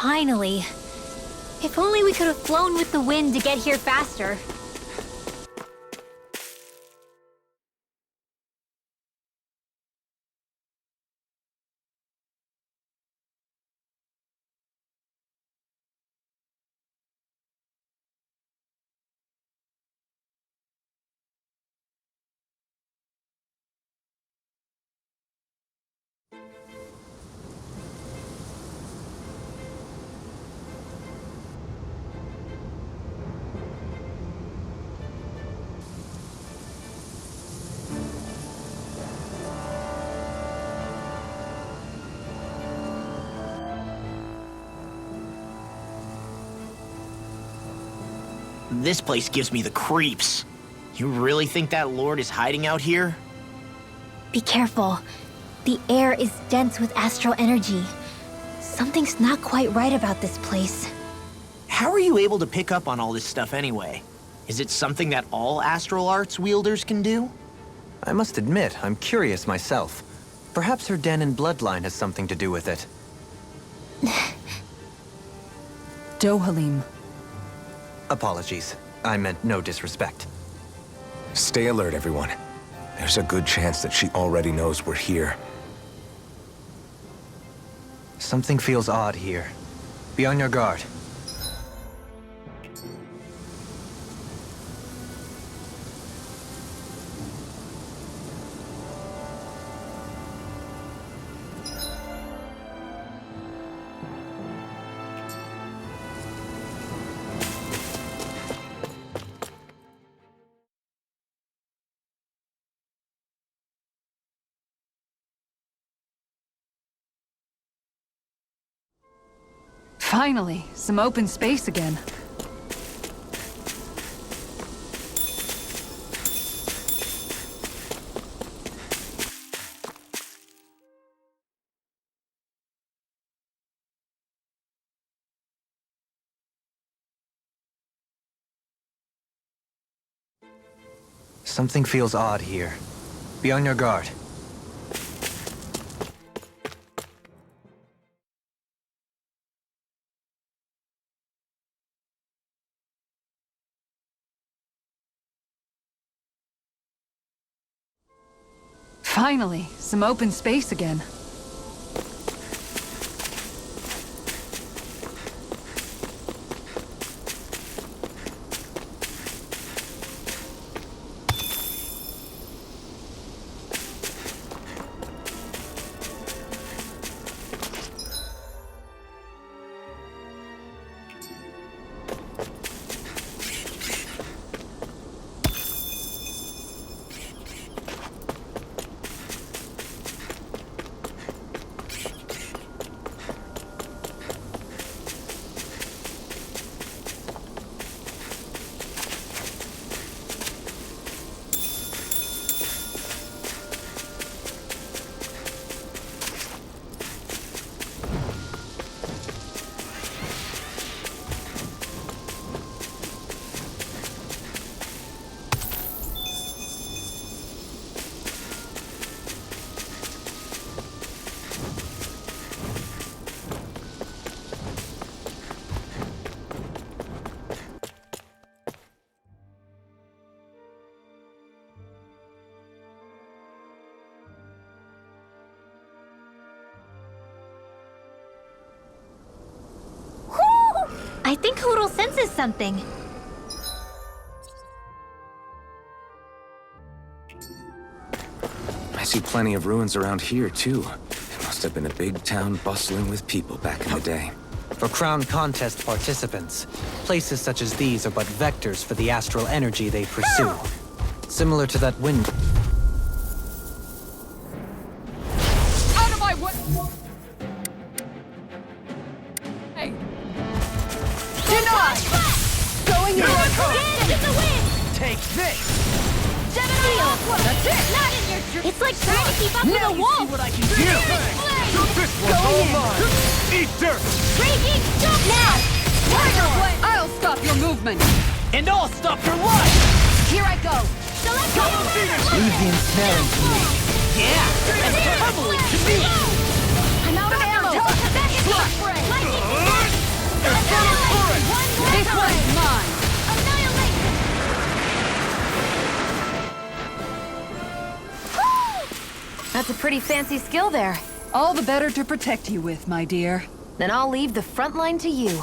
Finally. If only we could have flown with the wind to get here faster. This place gives me the creeps. You really think that lord is hiding out here? Be careful. The air is dense with astral energy. Something's not quite right about this place. How are you able to pick up on all this stuff anyway? Is it something that all astral arts wielders can do? I must admit, I'm curious myself. Perhaps her den and bloodline has something to do with it. Dohalim. Apologies. I meant no disrespect. Stay alert, everyone. There's a good chance that she already knows we're here. Something feels odd here. Be on your guard. Finally, some open space again. Something feels odd here. Be on your guard. Finally, some open space again. I think Hoodle senses something. I see plenty of ruins around here, too. It must have been a big town bustling with people back in the day. For Crown Contest participants, places such as these are but vectors for the astral energy they pursue. Similar to that wind. Out of my way! Hey! Denied! Going in! Get the wind! Take this! That's it! Not in your It's like trying to keep up with a wolf! What I can do! This one's all mine! Eat dirt! Raging jump now! Tiger Blade! I'll stop your movement! And I'll stop your life! Here I go! Leave the ensnaring to me. Yeah! That's totally to me! I'm out of ammo! Lightning! This one's mine! That's a pretty fancy skill there. All the better to protect you with, my dear. Then I'll leave the front line to you.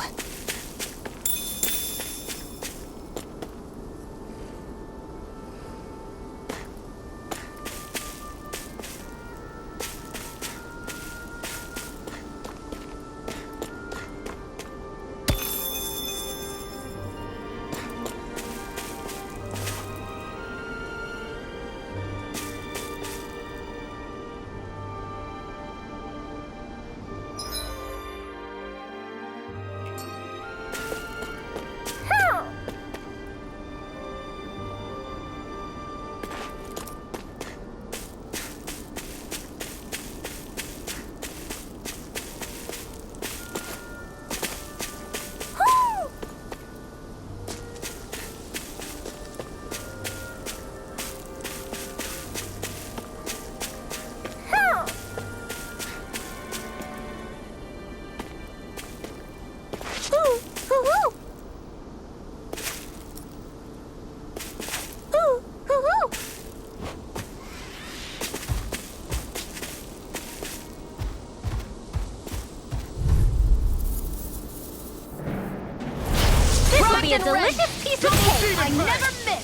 Be a delicious piece of cake I never miss.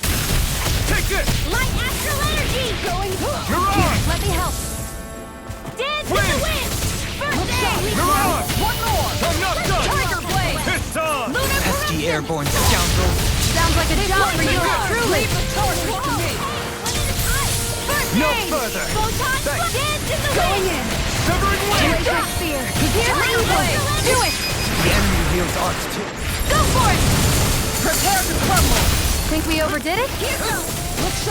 Take this! Light astral energy! Going. You're on! Let me help. Dance in the wind! First aid! You're on! One more! I'm not done! Tiger Blade! It's on! Lunar Pesky airborne scoundrel. Sounds like a job for you, Whoa. truly! Leave the torches to me! First No aid! further. Photon Thanks. dance in the Going wind! in! Severing wing! Electric sphere! Tiger Blade! Do it! The enemy wields arts too. Go for it! Prepare to crumble! Think we overdid it?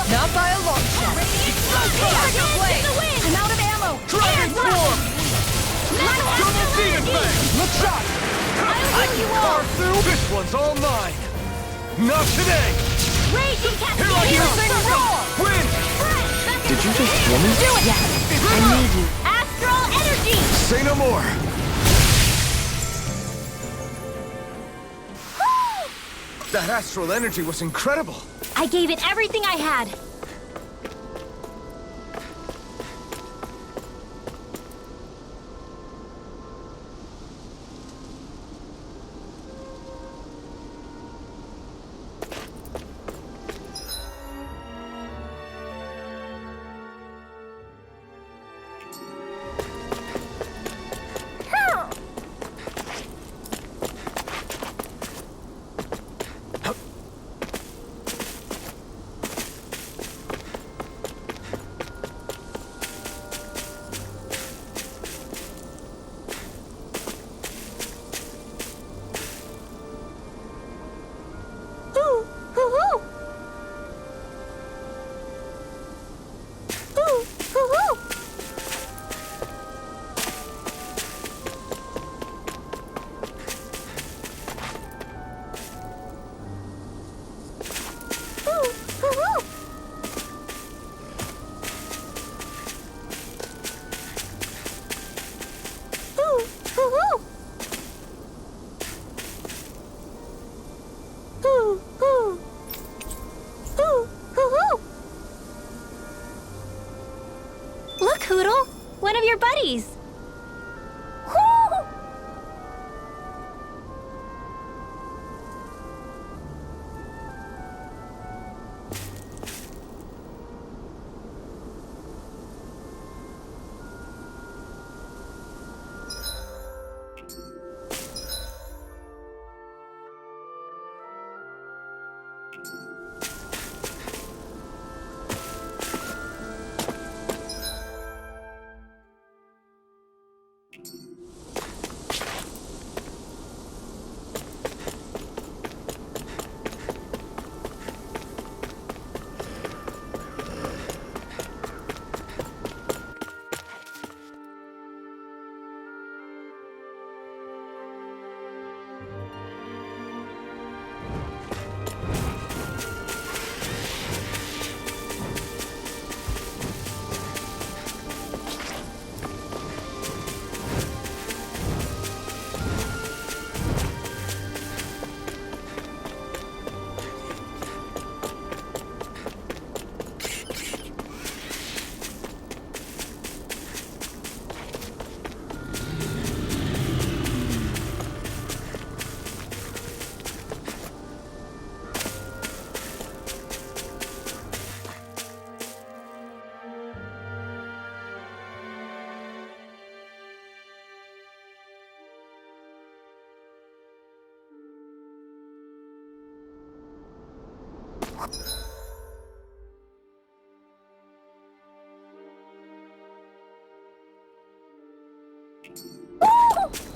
Not by a long shot! Tiger Blade! I'm out of ammo! Dragon form! Double demon fang! Look shot! I can carve through! This one's all mine! Not today! Raging Here I cascade! go! Win! Did you just hear me? Do it! Yes! I need you! Astral energy! Say no more! That astral energy was incredible! I gave it everything I had. Look, 𝚁𝚐𝚐, one of your buddies.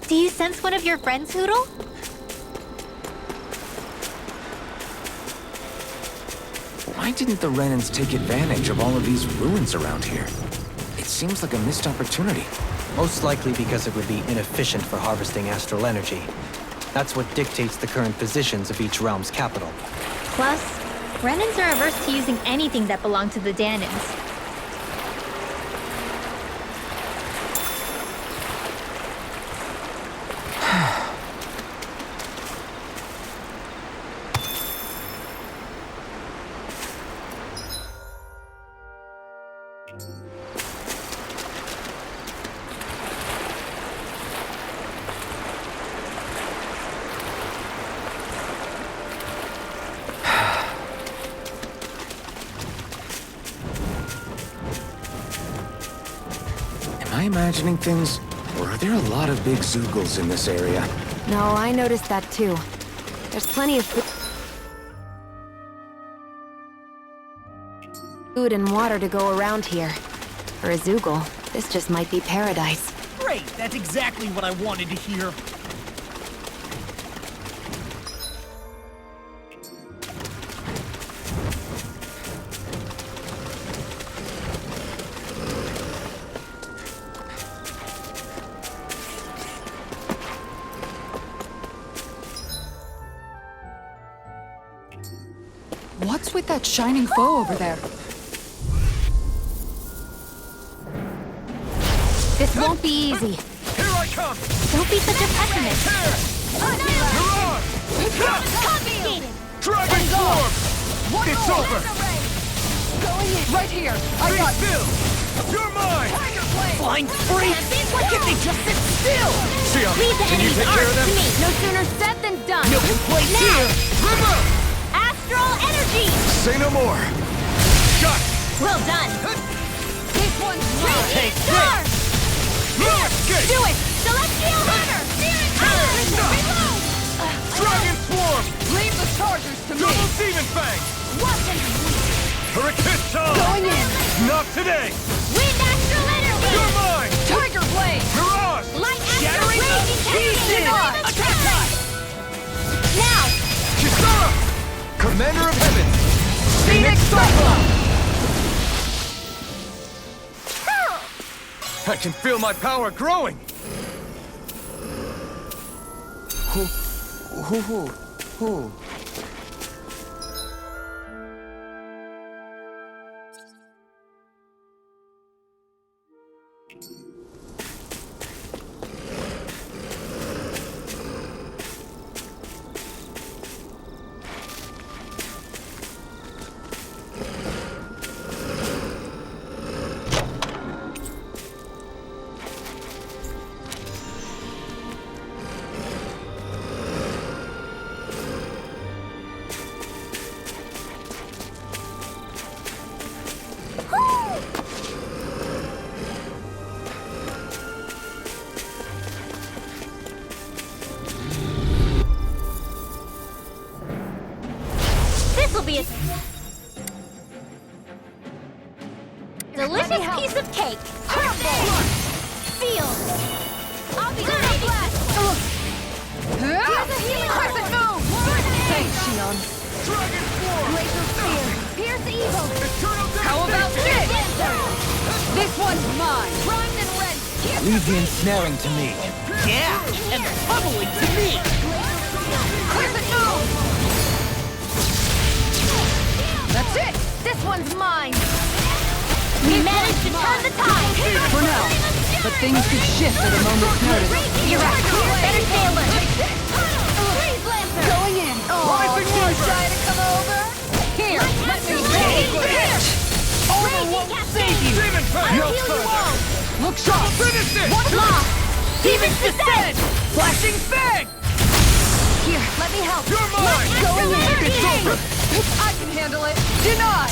Do you sense one of your friends, 𝚁𝚅? Why didn't the Renans take advantage of all of these ruins around here? It seems like a missed opportunity. Most likely because it would be inefficient for harvesting astral energy. That's what dictates the current positions of each realm's capital. Plus, Renans are averse to using anything that belonged to the Danans. Am I imagining things? Or are there a lot of big Zoogles in this area? No, I noticed that too. There's plenty of food and water to go around here. For a Zoogle, this just might be paradise. Great, that's exactly what I wanted to hear. What's with that shining foe over there? This won't be easy. Here I come! Don't be such a pessimist. Mirage! Dragon Swarm! It's over! Going in. Right here. I Be got still! You're mine! Flying freaks! Why can't they just sit still? Shionne, Leave the can you enemy's take care of arts them? to me. No sooner said than done. No place here! River! Astral energy! Say no more! Shot! Well done. this one's mine. Take Star! Escape! Do it! Celestial Hammer! Reload! Dragon Swarm! Leave the chargers to me. Double Demon Fang! 𝚁𝚅𝚘𝚗! Going in. Not today! Wind astral energy! You're mine! Tiger Blade. Mirage! Light astral Shattering raging pieces! cascade! Attack! Now! Kisara! Commander of Heaven! Phoenix Cyclone. I can feel my power growing! This'll be a delicious piece of cake. Feel. I'll be good. Here's a healing crescent move. Thanks, Shionne. Dragon Swarm! Glacial Spear. Pierce evil. Eternal How about Devastation! this? This one's mine. Primed and red. Leave the ensnaring to me. Yeah, and the pummeling to me! Crescent move. That's it. This one's mine. We managed to turn the tide. For now. But things could shift at a moment's notice. You're right. Better stay alert. Freeze Lancer. Going in. Rising too River! shy to come over. Here, let me Raging take Fist. Only won't save you. Demon Fang! I'll heal you all. Look sharp. Finish it! Lock. Demon's Descent. Flashing Fang. Here, let me help. You're mine! Going in. It's over! I can handle it. Deny.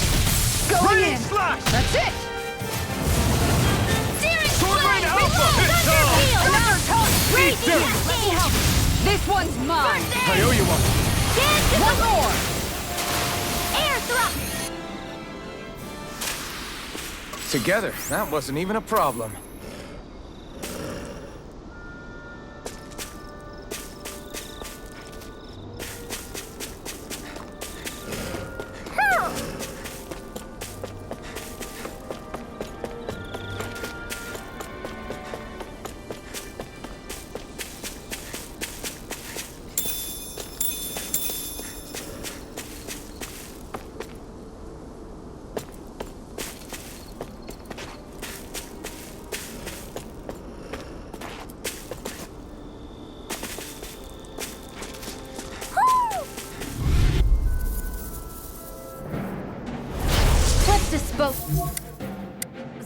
Going Rain in. Slash! That's it. Searing Sword Rain Flame. Alpha! Reload. It's Thunder on! Field. Another touch. Raging Let Let me Cascade. help. This one's mine. I owe you one. Dance to One the more. Air Together, that wasn't even a problem.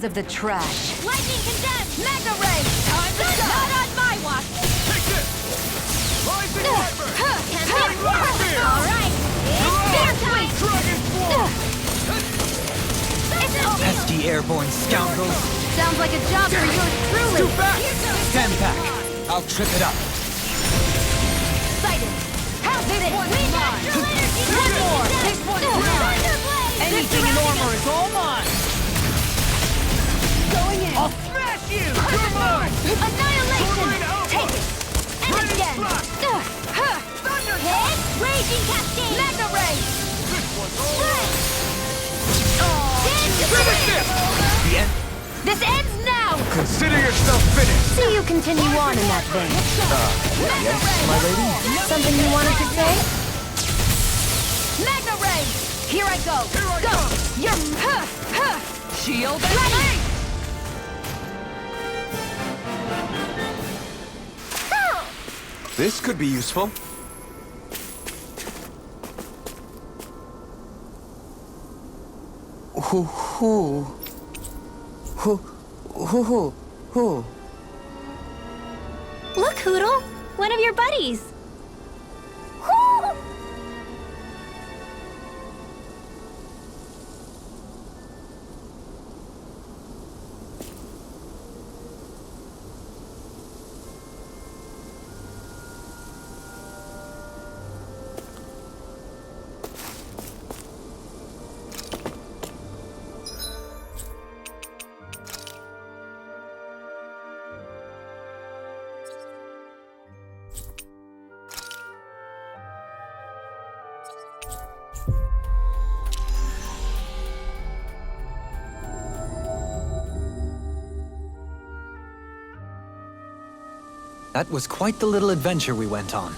Of the trash. Lightning condemned! Mega Ray! Time to go! Not on my watch! Take this! Rising Viper! Alright! It's time! Dragon Swarm! It's over! Pesky airborne scoundrels! Sounds like a job for yours truly. Too fast! Stand back! I'll trip it up! Excited! Have hit it! We natural energy! One more! This one's mine! Thunderblade! Anything in armor is all mine! Going in! I'll smash you! You're mine! Annihilation! Tornado Alpha! Take it! And Ready, again! blast! Hit! Raging Cascade! Mega Ray! This one's all Strike! Finish this! The end. This ends now! Consider yourself finished! See you continue on in that vein. Yes, my lady? Something you wanted to say? Mega Ray! Here I go! Go! You're... Shield ready! This could be useful. Look, Hoodle! One of your buddies! Whoo! That was quite the little adventure we went on.